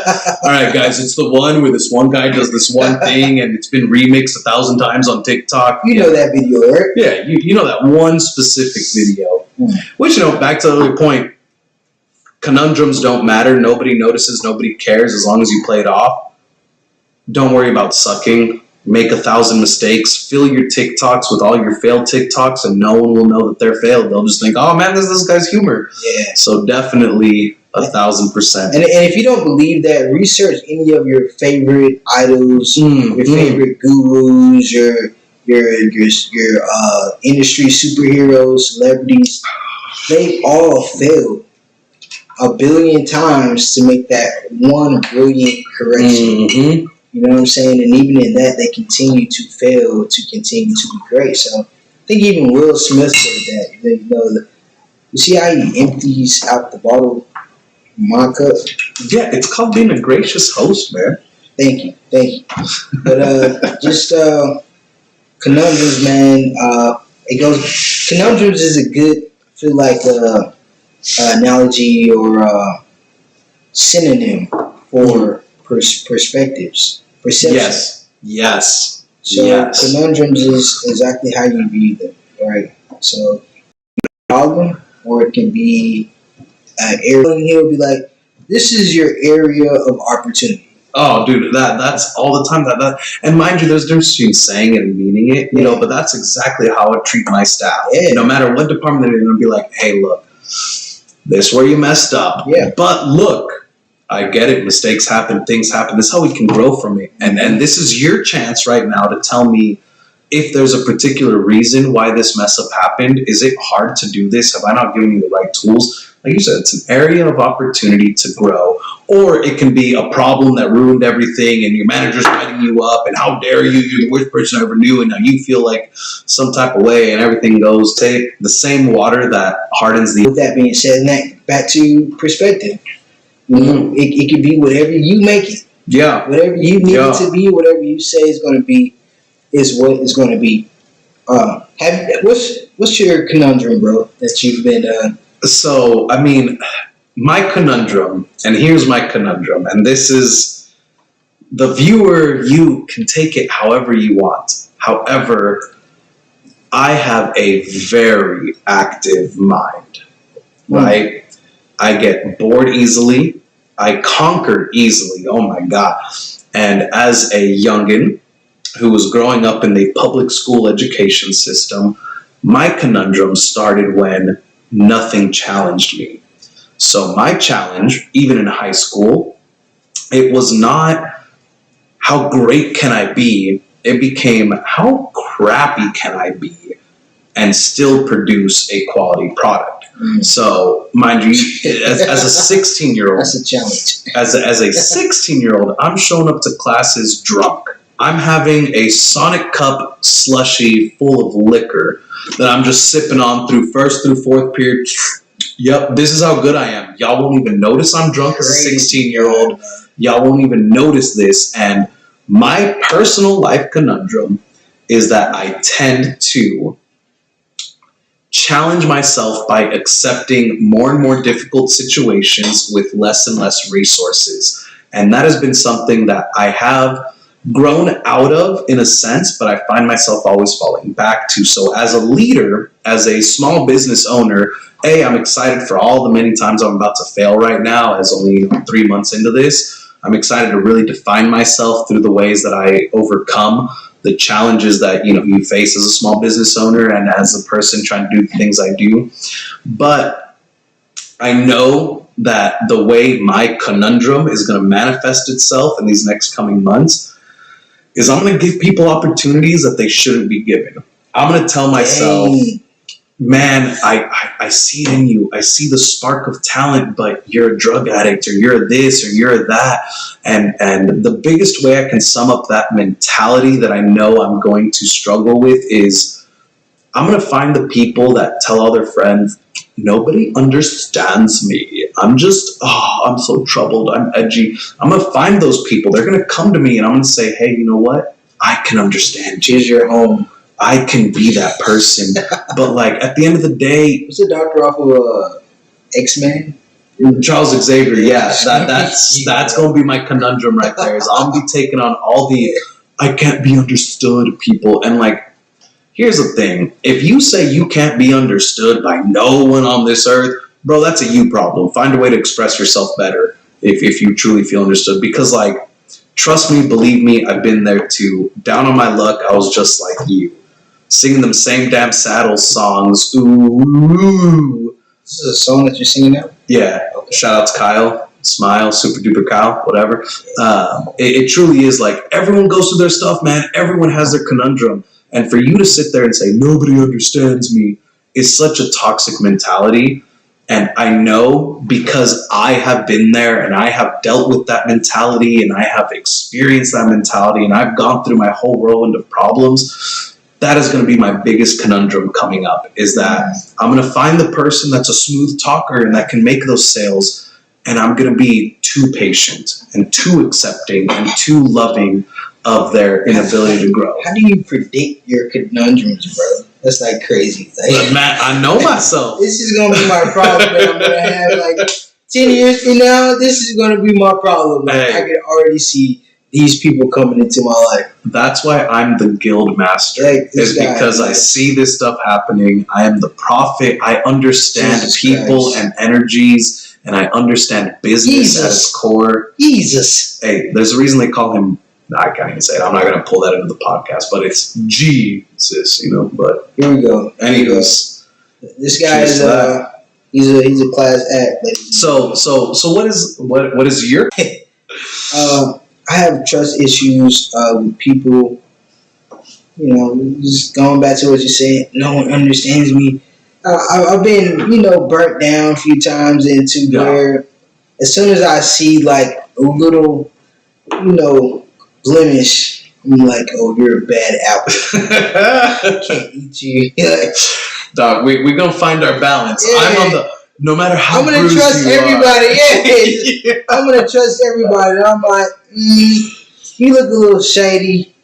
All right, guys, it's the one where this one guy does this one thing, and it's been remixed 1,000 times on TikTok. You know that video, right? Yeah, you know that one specific video. Which, back to the earlier point, conundrums don't matter. Nobody notices. Nobody cares as long as you play it off. Don't worry about sucking. Make 1,000 mistakes. Fill your TikToks with all your failed TikToks, and no one will know that they're failed. They'll just think, oh man, this guy's humor. Yeah. So definitely 1,000%. And if you don't believe that, research any of your favorite idols, your favorite gurus, your industry superheroes, celebrities. They all failed 1 billion times to make that one brilliant correction. You know what I'm saying? And even in that, they continue to fail to continue to be great. So I think even Will Smith said that. You see how he empties out the bottle of my cup? Yeah, it's called being a gracious host, man. Thank you. But just conundrums, man. Conundrums is a good, I feel like, analogy or synonym for perspectives. Perception. Yes. So conundrums is exactly how you view them, right? So problem, or it can be an area. He'll be like, "This is your area of opportunity." Oh, dude, that's all the time. That and mind you, there's a difference between saying it and meaning it, you know. But that's exactly how I treat my staff. Yeah. No matter what department they're in, I'll be like, "Hey, look, this is where you messed up. Yeah. But look, I get it. Mistakes happen. Things happen. This is how we can grow from it. And this is your chance right now to tell me if there's a particular reason why this mess up happened. Is it hard to do this? Have I not given you the right tools? Like you said, it's an area of opportunity to grow. Or it can be a problem that ruined everything and your manager's writing you up and how dare you, you're the worst person I ever knew, and now you feel like some type of way and everything goes. Take the same water that hardens the... With that being said, Nick, back to perspective. You know, it could be whatever you make it. Yeah. Whatever you need it to be, whatever you say is going to be, is what it's going to be. What's your conundrum, bro, that you've been... So, I mean... My conundrum, and here's my conundrum, and this is the viewer, you can take it however you want. However, I have a very active mind, right? I get bored easily. I conquer easily. Oh my God. And as a youngin who was growing up in the public school education system, my conundrum started when nothing challenged me. So my challenge, even in high school, it was not how great can I be? It became how crappy can I be and still produce a quality product? So, mind you, as a 16-year-old, that's a challenge. As a 16-year-old, I'm showing up to classes drunk. I'm having a Sonic Cup slushie full of liquor that I'm just sipping on through first through fourth period. Yep, this is how good I am. Y'all won't even notice I'm drunk as a 16-year-old. Y'all won't even notice this. And my personal life conundrum is that I tend to challenge myself by accepting more and more difficult situations with less and less resources. And that has been something that I have grown out of in a sense, but I find myself always falling back to. So as a leader, as a small business owner, I'm excited for all the many times I'm about to fail right now as only 3 months into this. I'm excited to really define myself through the ways that I overcome the challenges that you face as a small business owner and as a person trying to do the things I do. But I know that the way my conundrum is going to manifest itself in these next coming months is I'm going to give people opportunities that they shouldn't be given. I'm going to tell myself, man, I see it in you. I see the spark of talent, but you're a drug addict or you're this or you're that. And the biggest way I can sum up that mentality that I know I'm going to struggle with is I'm going to find the people that tell all their friends, nobody understands me. I'm so troubled. I'm edgy. I'm going to find those people. They're going to come to me and I'm going to say, hey, you know what? I can understand you. Here's your home. I can be that person. But like at the end of the day, what's the doctor off of X-Men? Charles Xavier, yeah. That's gonna be my conundrum right there. Is I'm gonna be taking on all the I can't be understood people. And like, here's the thing. If you say you can't be understood by no one on this earth, bro, that's a you problem. Find a way to express yourself better if you truly feel understood. Because like, trust me, believe me, I've been there too. Down on my luck, I was just like you. Singing them same damn saddle songs. Ooh. This is a song that you're singing now? Yeah. Okay. Shout out to Kyle. Smile, Super Duper Kyle, whatever. It truly is like everyone goes through their stuff, man. Everyone has their conundrum. And for you to sit there and say, nobody understands me, is such a toxic mentality. And I know because I have been there and I have dealt with that mentality and I have experienced that mentality and I've gone through my whole whirlwind of problems. That is going to be my biggest conundrum coming up, is that I'm going to find the person that's a smooth talker and that can make those sales, and I'm going to be too patient and too accepting and too loving of their inability to grow. How do you predict your conundrums, bro? That's like crazy. Like, man, I know myself. This is going to be my problem that I'm going to have like 10 years from now. This is going to be my problem. Like, I can already see these people coming into my life. That's why I'm the guild master. Because I see this stuff happening. I am the prophet. I understand people and energies, and I understand business at its core. Hey, there's a reason they call him. I can't even say it. I'm not going to pull that into the podcast, but it's Jesus, But here we go. Anyways, this guy is He's a class act. So what is your I have trust issues with people. You know, just going back to what you said, no one understands me. I've been, burnt down a few times into where as soon as I see like a little, blemish, I'm like, oh, you're a bad apple. I can't eat you. Dog, we're gonna find our balance. Yeah. I'm on the no matter how I'm gonna trust everybody. Yeah. I'm gonna trust everybody. And I'm like, you look a little shady.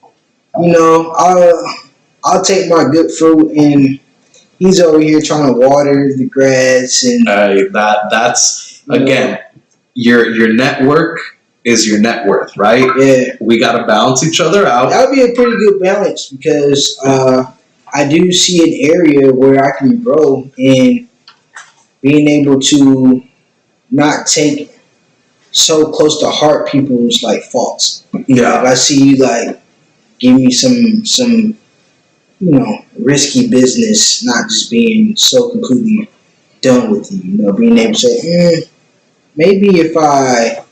I'll take my good fruit, and he's over here trying to water the grass. And that's again, your network is your net worth, right? Yeah, we got to balance each other out. That would be a pretty good balance because I do see an area where I can grow in being able to not take so close to heart people's like faults. Yeah, if I see you like give me some risky business, not just being so completely done with you. Being able to say, maybe if I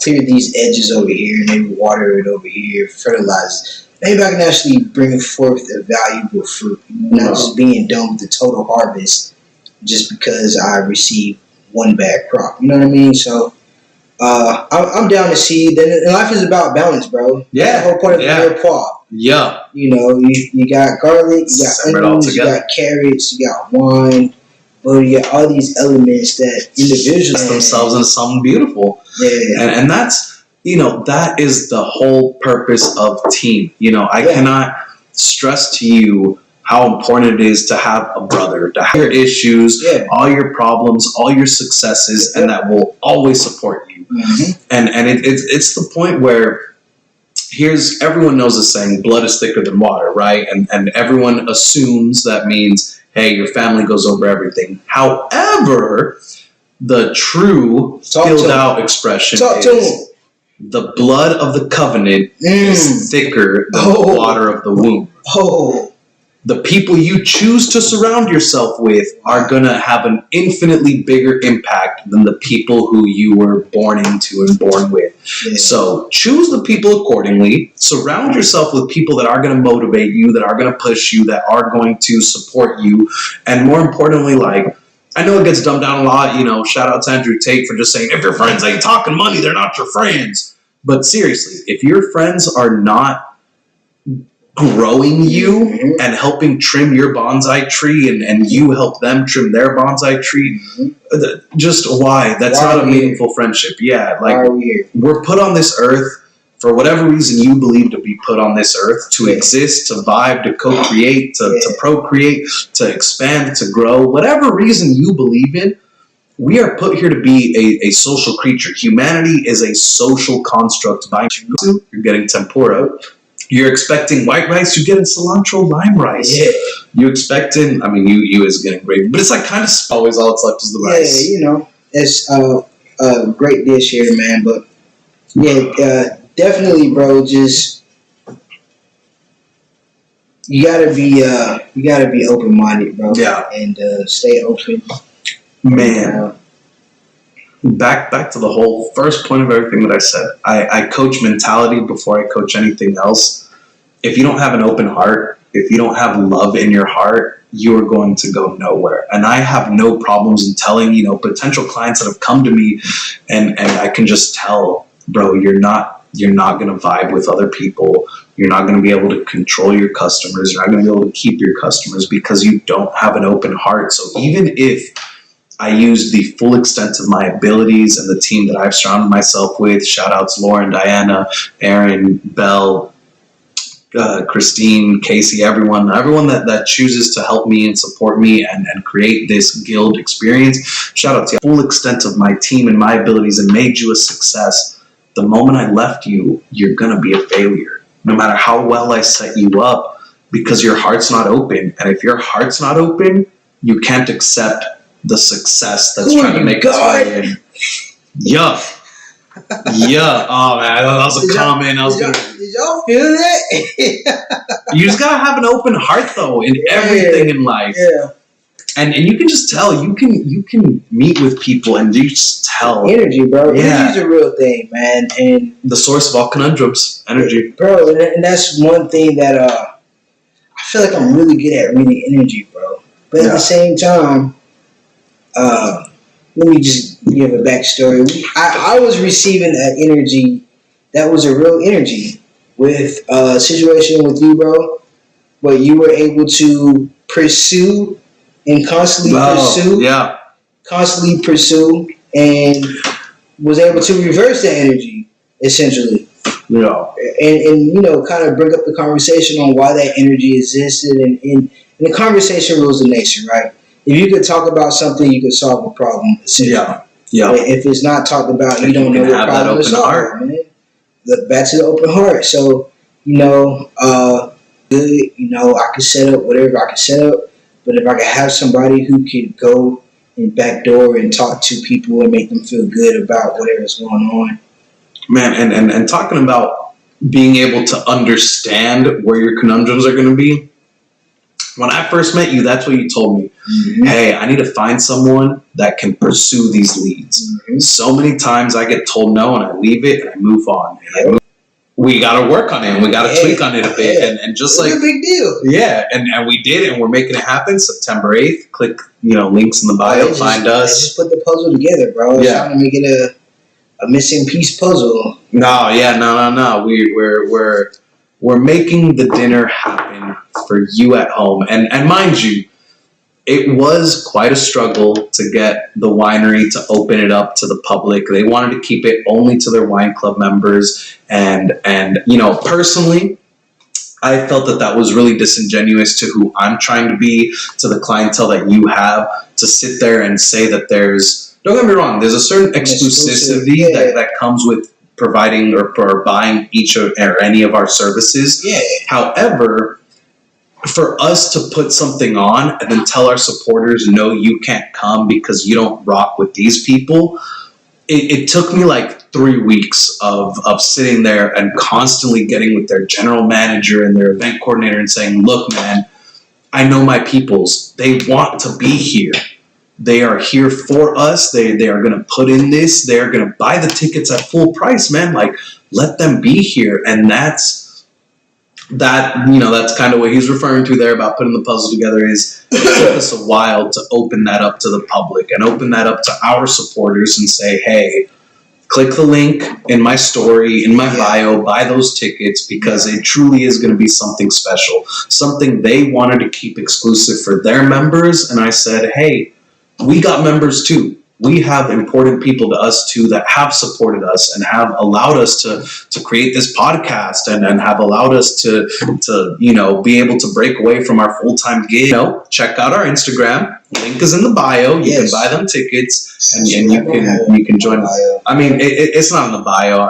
clear these edges over here, maybe water it over here, fertilize, maybe I can actually bring forth a valuable fruit. Not just being done with the total harvest just because I received one bad crop. You know what I mean? So I'm down to see that life is about balance, bro. Yeah. That's the whole point of Mirepoix. Yeah. You got garlic, you got onions, you got carrots, you got wine, but you got all these elements that individually themselves into something beautiful. Yeah. And that's, that is the whole purpose of team. I cannot stress to you how important it is to have a brother, to have your issues, all your problems, all your successes, and that will always support you. Mm-hmm. And it's the point where everyone knows the saying, blood is thicker than water, right? And everyone assumes that means, hey, your family goes over everything. However, the true filled out expression is the blood of the covenant is thicker than the water of the womb. The people you choose to surround yourself with are going to have an infinitely bigger impact than the people who you were born into and born with. Yeah. So choose the people accordingly. Surround yourself with people that are going to motivate you, that are going to push you, that are going to support you. And more importantly, I know it gets dumbed down a lot. Shout out to Andrew Tate for just saying, if your friends ain't talking money, they're not your friends. But seriously, if your friends are not growing you and helping trim your bonsai tree and you help them trim their bonsai tree, just why? That's not a meaningful friendship. Yeah, we're put on this earth for whatever reason you believe to be put on this earth, to exist, to vibe, to co-create, to procreate, to expand, to grow, whatever reason you believe in. We are put here to be a social creature. Humanity is a social construct. You're getting tempura. You're expecting white rice, you're getting cilantro lime rice. Yeah. You're expecting, you is getting gravy, but it's kind of always all it's left is the rice. Yeah, it's a great dish here, man. But definitely, bro. Just you gotta be open minded, bro. Yeah, and stay open, man. Back to the whole first point of everything that I said. I coach mentality before I coach anything else. If you don't have an open heart, if you don't have love in your heart, you are going to go nowhere. And I have no problems in telling, potential clients that have come to me and I can just tell, bro, you're not going to vibe with other people. You're not going to be able to control your customers. You're not going to be able to keep your customers because you don't have an open heart. So even if I use the full extent of my abilities and the team that I've surrounded myself with, shout outs Lauren, Diana, Aaron, Belle, Christine, Casey, everyone that chooses to help me and support me and create this guild experience. Shout out to you. Full extent of my team and my abilities and made you a success. The moment I left you, you're going to be a failure. No matter how well I set you up, because your heart's not open. And if your heart's not open, you can't accept the success that's trying to make its way in. Yeah. Yeah. Oh man, that was a comment. Did y'all feel that? You just gotta have an open heart though in everything in life. Yeah. And you can just tell, you can meet with people and you just tell. Energy, bro. Yeah. Energy's a real thing, man. And the source of all conundrums, energy. Bro, and that's one thing that I feel like I'm really good at reading energy, bro. But at the same time, let me just give a backstory. I was receiving that energy that was a real energy with a situation with you, bro. But you were able to pursue and constantly pursue, and was able to reverse that energy, essentially. Yeah. And kind of bring up the conversation on why that energy existed, and the conversation rules the nation, right? If you could talk about something, you could solve a problem. Yeah. Yeah. If it's not talked about, you don't know what problem to solve, man. Back to the open heart. So, I could set up whatever I could set up, but if I could have somebody who could go and backdoor and talk to people and make them feel good about whatever's going on. Man, and talking about being able to understand where your conundrums are going to be. When I first met you, that's what you told me. Mm-hmm. Hey, I need to find someone that can pursue these leads. Mm-hmm. So many times I get told no and I leave it and I move on. And we got to work on it and we got to tweak on it a bit. And just it's a big deal. Yeah, and we did, and we're making it happen. September 8th. Click, links in the bio. Find us. I just put the puzzle together, bro. I was trying to make it a missing piece puzzle. No. We're making the dinner happen for you at home. And mind you, it was quite a struggle to get the winery to open it up to the public. They wanted to keep it only to their wine club members. And personally, I felt that was really disingenuous to who I'm trying to be, to the clientele that you have, to sit there and say that don't get me wrong, there's a certain exclusivity that comes with providing or buying each or any of our services. Yeah. However, for us to put something on and then tell our supporters, no, you can't come because you don't rock with these people, it took me like 3 weeks of sitting there and constantly getting with their general manager and their event coordinator and saying, look, man, I know my peoples. They want to be here. They are here for us. They are going to put in this. They are going to buy the tickets at full price, man. Like, let them be here. And that's kind of what he's referring to there about putting the puzzle together. Is it took us a while to open that up to the public and open that up to our supporters and say, hey, click the link in my story, in my bio, buy those tickets, because it truly is going to be something special, something they wanted to keep exclusive for their members. And I said, hey, we got members too. We have important people to us too that have supported us and have allowed us to create this podcast and have allowed us to be able to break away from our full-time gig. Check out our Instagram. Link is in the bio. You can buy them tickets and you can join. I mean, it's not in the bio.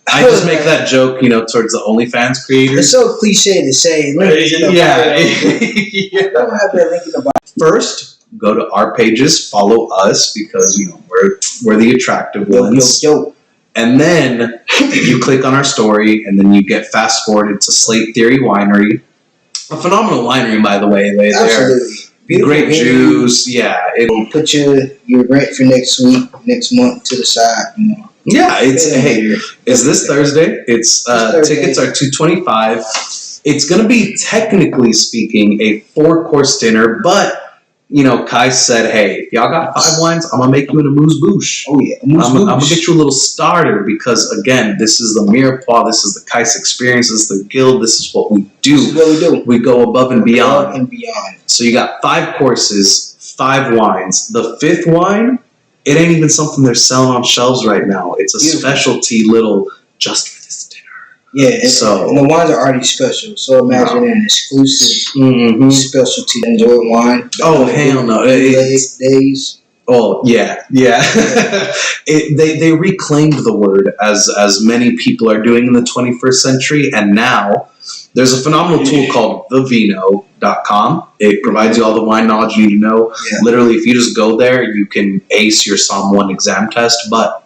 I just make that joke, towards the OnlyFans creators. It's so cliche to say. Link is in the bio. I don't have that link in the bio. First, go to our pages, follow us, because we're the attractive ones. Yo. And then you click on our story, and then you get fast forwarded to Slate Theory Winery, a phenomenal winery, by the way. They're great juice. Yeah, it'll put your rent for next month to the side. Yeah, it's this Thursday. It's tickets are $225. It's going to be, technically speaking, a 4-course dinner, but Kai said, hey, if y'all got 5 wines, I'm going to make you an amuse-bouche. Oh, yeah. I'm going to get you a little starter because, again, this is the Mirepoix. This is the Kais experience. This is the guild. This is what we do. This is what we do. We go above and beyond. Above and beyond. So you got 5 courses, 5 wines. The 5th wine, it ain't even something they're selling on shelves right now. It's a specialty little just for this dinner. Yeah, and the wines are already special. So imagine an exclusive specialty enjoy wine. Oh, hell no. Days. Oh, yeah. They reclaimed the word as many people are doing in the 21st century. And now there's a phenomenal tool called thevino.com. It provides you all the wine knowledge you need to know. Yeah. Literally, if you just go there, you can ace your Psalm 1 exam test. But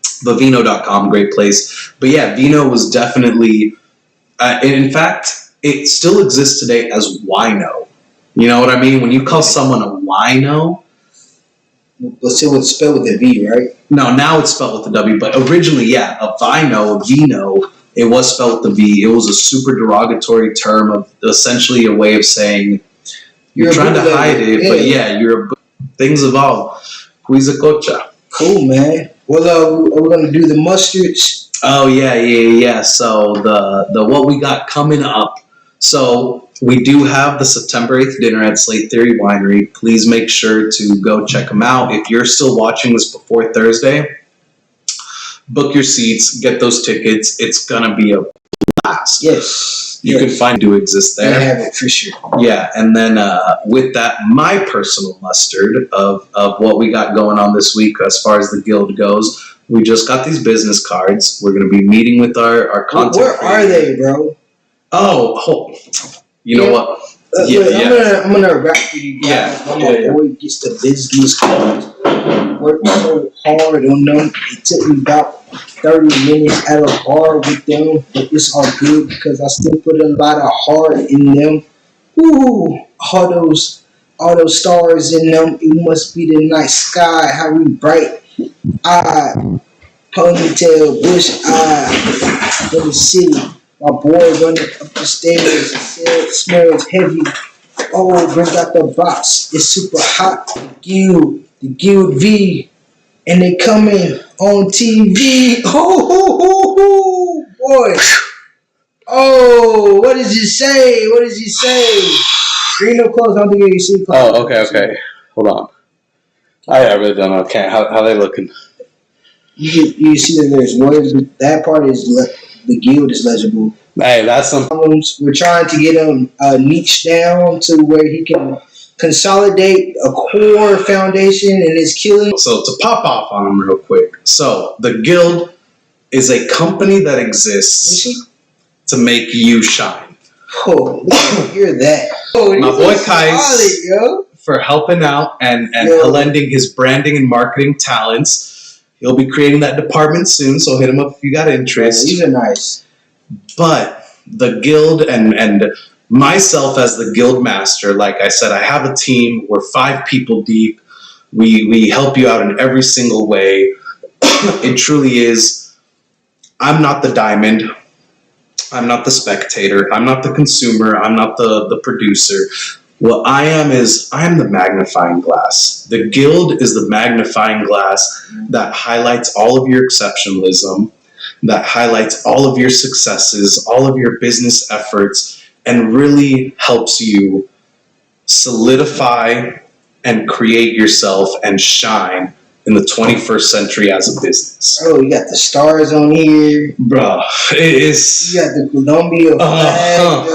thevino.com, great place. But yeah, Vino was definitely, in fact, it still exists today as Wino. You know what I mean? When you call someone a wino, Let's see what's spelled with a V, right? no, now it's spelled with a W, but originally, yeah, a vino, it was spelled with a V. It was a super derogatory term of essentially a way of saying you're trying to hide it, but yeah, things evolve. Cuizacocha. Cool, man. Well, are we gonna do the mustards? Oh yeah. So the what we got coming up. So we do have the September 8th dinner at Slate Theory Winery. Please make sure to go check them out. If you're still watching this before Thursday, book your seats, get those tickets. It's gonna be a blast. Yes. You can find do exist there. I have it for sure. Yeah, and then with that, my personal mustard of what we got going on this week as far as the guild goes, we just got these business cards. We're going to be meeting with our content. Where are they, bro? Oh, you know what? I'm gonna rap for you guys. My boy gets the business cards. Worked so hard on them. It took me about 30 minutes at a bar with them, but it's all good because I still put a lot of heart in them. Ooh, all those stars in them. It must be the night sky, how we bright. Ponytail, bush eye, in the city. My boy running up the stairs. It smells heavy. Oh, bring out the box. It's super hot. The Guild V, and they coming on TV. Oh, boy. Oh, what does he say? Bring no clothes. I don't think you see clothes. Oh, okay. Hold on. I really don't know. Okay, how they looking? You see that there's words, but that part is the Guild is legible. Hey, that's some. We're trying to get him niche down to where he can consolidate a core foundation and it's killing. So to pop off on them real quick. So the Guild is a company that exists to make you shine. Oh, hear that. Oh, my boy Kais, for helping out and lending his branding and marketing talents. He'll be creating that department soon, so hit him up if you got interest. These are nice. But the Guild and myself as the Guild Master, like I said, I have a team. We're 5 people deep. We help you out in every single way. It truly is. I'm not the diamond. I'm not the spectator. I'm not the consumer. I'm not the producer. What I am is I am the magnifying glass. The Guild is the magnifying glass that highlights all of your exceptionalism, that highlights all of your successes, all of your business efforts, and really helps you solidify and create yourself and shine in the 21st century as a business. Oh, you got the stars on here. Bro, it is... You got the Columbia flag,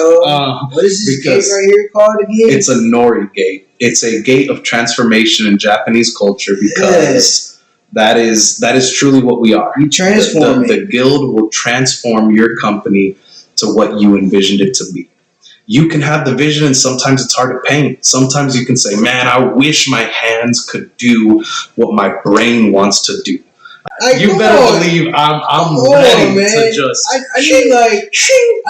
what is this gate right here called again? It's a Nori gate. It's a gate of transformation in Japanese culture because that is truly what we are. You transform it. The Guild will transform your company to what you envisioned it to be. You can have the vision and sometimes it's hard to paint. Sometimes you can say, man, I wish my hands could do what my brain wants to do. You better believe I'm ready to just... I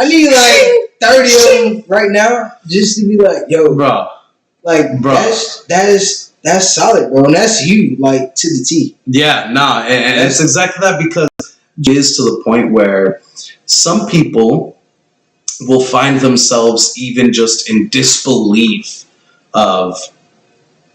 need like 30 of them right now just to be like, yo, bro. That's solid, bro. And that's you, like, to the T. Yeah, nah. And it's exactly that because it is to the point where some people will find themselves even just in disbelief of,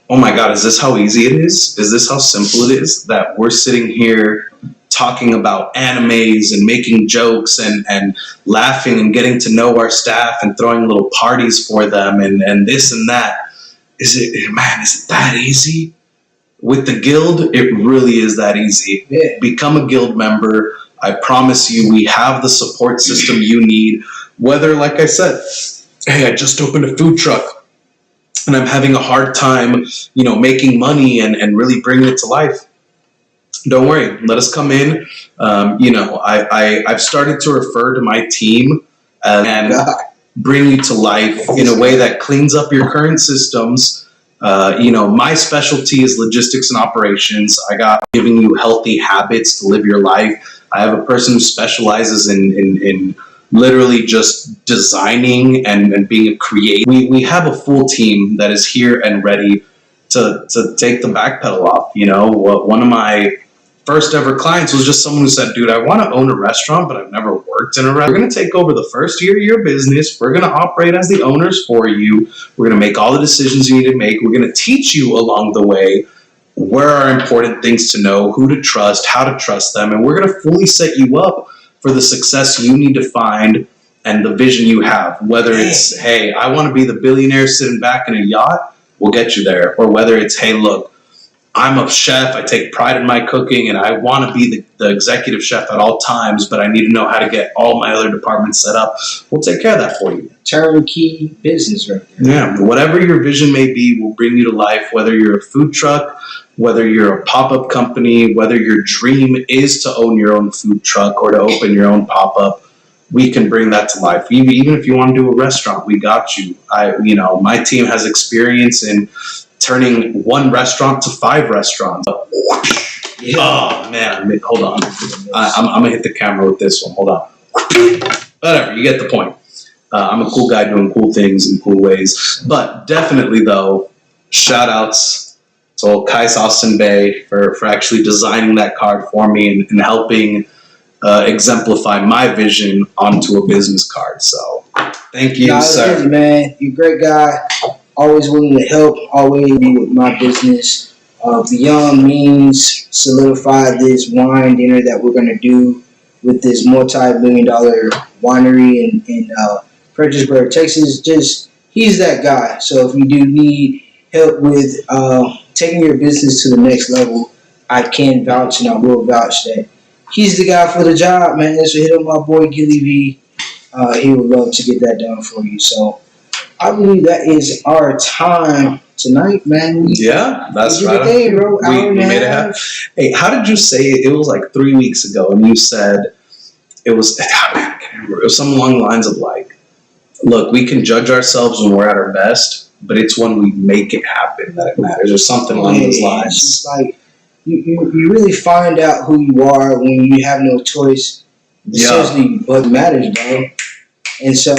oh my God, is this how easy it is? Is this how simple it is that we're sitting here talking about animes and making jokes and laughing and getting to know our staff and throwing little parties for them and this and that? Is it that easy? With the Guild, it really is that easy. Yeah. Become a Guild member. I promise you, we have the support system you need. Whether, like I said, hey, I just opened a food truck and I'm having a hard time, making money and really bringing it to life. Don't worry. Let us come in. I've started to refer to my team and bring you to life in a way that cleans up your current systems. My specialty is logistics and operations. I got giving you healthy habits to live your life. I have a person who specializes in literally just designing and being a creator. We have a full team that is here and ready to take the back pedal off. You know, one of my first ever clients was just someone who said, dude, I want to own a restaurant, but I've never worked in a restaurant. We're going to take over the first year of your business. We're going to operate as the owners for you. We're going to make all the decisions you need to make. We're going to teach you along the way where are important things to know, who to trust, how to trust them. And we're going to fully set you up for the success you need to find and the vision you have. Whether it's, hey, I want to be the billionaire sitting back in a yacht, we'll get you there. Or whether it's, hey, look, I'm a chef, I take pride in my cooking, and I want to be the executive chef at all times, but I need to know how to get all my other departments set up. We'll take care of that for you. Turnkey business right there. Yeah, whatever your vision may be, we'll bring you to life, whether you're a food truck, whether you're a pop-up company, whether your dream is to own your own food truck or to open your own pop-up. We can bring that to life. Even if you want to do a restaurant, we got you. My team has experience in turning one restaurant to 5 restaurants. Yeah. Oh man, hold on. I'm gonna hit the camera with this one. Hold on. Whatever, you get the point. I'm a cool guy doing cool things in cool ways. But definitely though, shout outs to old Kais Austin Bay for actually designing that card for me and helping exemplify my vision onto a business card. So thank you, sir. Easy, man. You're a great guy. Always willing to help, always be with my business. Beyond Means solidify this wine dinner that we're going to do with this multi-million-dollar winery in Fredericksburg, Texas. He's that guy. So if you do need help with taking your business to the next level, I can vouch and I will vouch that he's the guy for the job, man. So hit up my boy Gilly V. He would love to get that done for you. So I believe that is our time tonight, man. That's right. Day, bro. We made it happen. Hey, how did you say it? It was like 3 weeks ago, and you said it was something along the lines of like, look, we can judge ourselves when we're at our best, but it's when we make it happen that it matters, or something along those lines. It's just like you really find out who you are when you have no choice. Essentially, what matters, bro. And so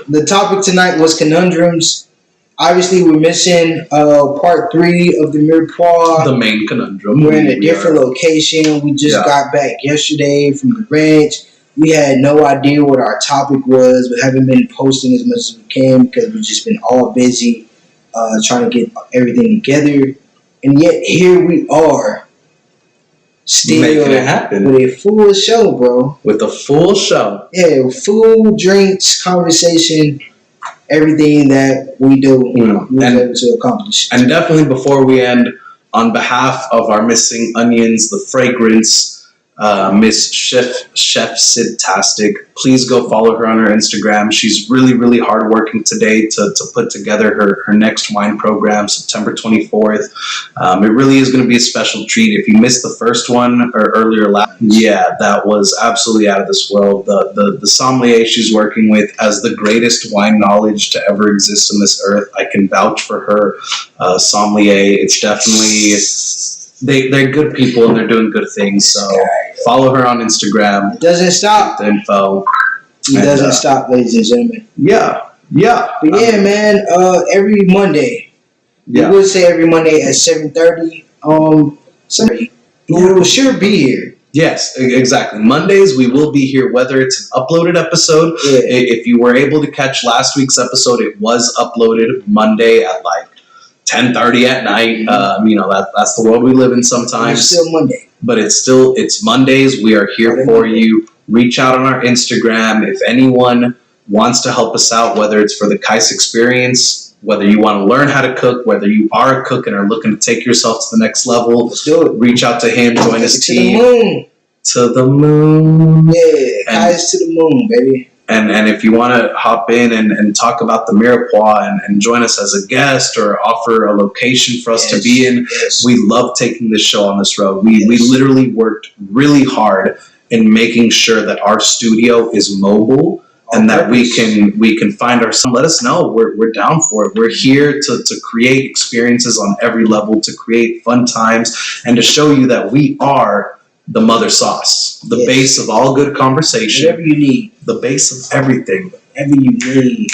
the topic tonight was conundrums. Obviously, we're missing part 3 of the Mirepoix. The main conundrum. We're in a different location. We just got back yesterday from the ranch. We had no idea what our topic was. We haven't been posting as much as we can because we've just been all busy trying to get everything together. And yet here we are. Still making it happen. With a full show, bro. With a full show. Yeah, food, drinks, conversation, everything that we do, we're able to accomplish. And definitely before we end, on behalf of our missing onions, the fragrance, Miss Chef Sid-tastic, please go follow her on her Instagram. She's really, really hardworking today to put together her next wine program, September 24th. It really is going to be a special treat. If you missed the first one or earlier that was absolutely out of this world. The sommelier she's working with has the greatest wine knowledge to ever exist on this earth. I can vouch for her sommelier. It's definitely... They're good people and they're doing good things. So follow her on Instagram. It doesn't stop. The info. It doesn't stop, ladies and gentlemen. Yeah. But man, every Monday. We would say every Monday at 7:30. We will sure be here. Yes, exactly. Mondays we will be here, whether it's an uploaded episode. Yeah. If you were able to catch last week's episode, it was uploaded Monday at like 10:30 at night. That's the world we live in sometimes. It's still Monday. But it's Mondays. We are here for you. Reach out on our Instagram. If anyone wants to help us out, whether it's for the Kais experience, whether you want to learn how to cook, whether you are a cook and are looking to take yourself to the next level, let's do it. Reach out to him. Join his team. To the moon. Yeah, Kais to the moon, baby. And if you want to hop in and talk about the Mirepoix and join us as a guest or offer a location for us to be in, we love taking this show on this road. We literally worked really hard in making sure that our studio is mobile and that we can find ourselves. Let us know. We're down for it. We're here to create experiences on every level, to create fun times, and to show you that we are the mother sauce, the Yes. base of all good conversation, Whatever you need. the base of everything. Whatever you need.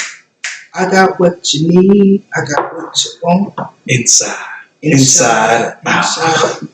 I got what you need. I got what you want. Inside out. Inside.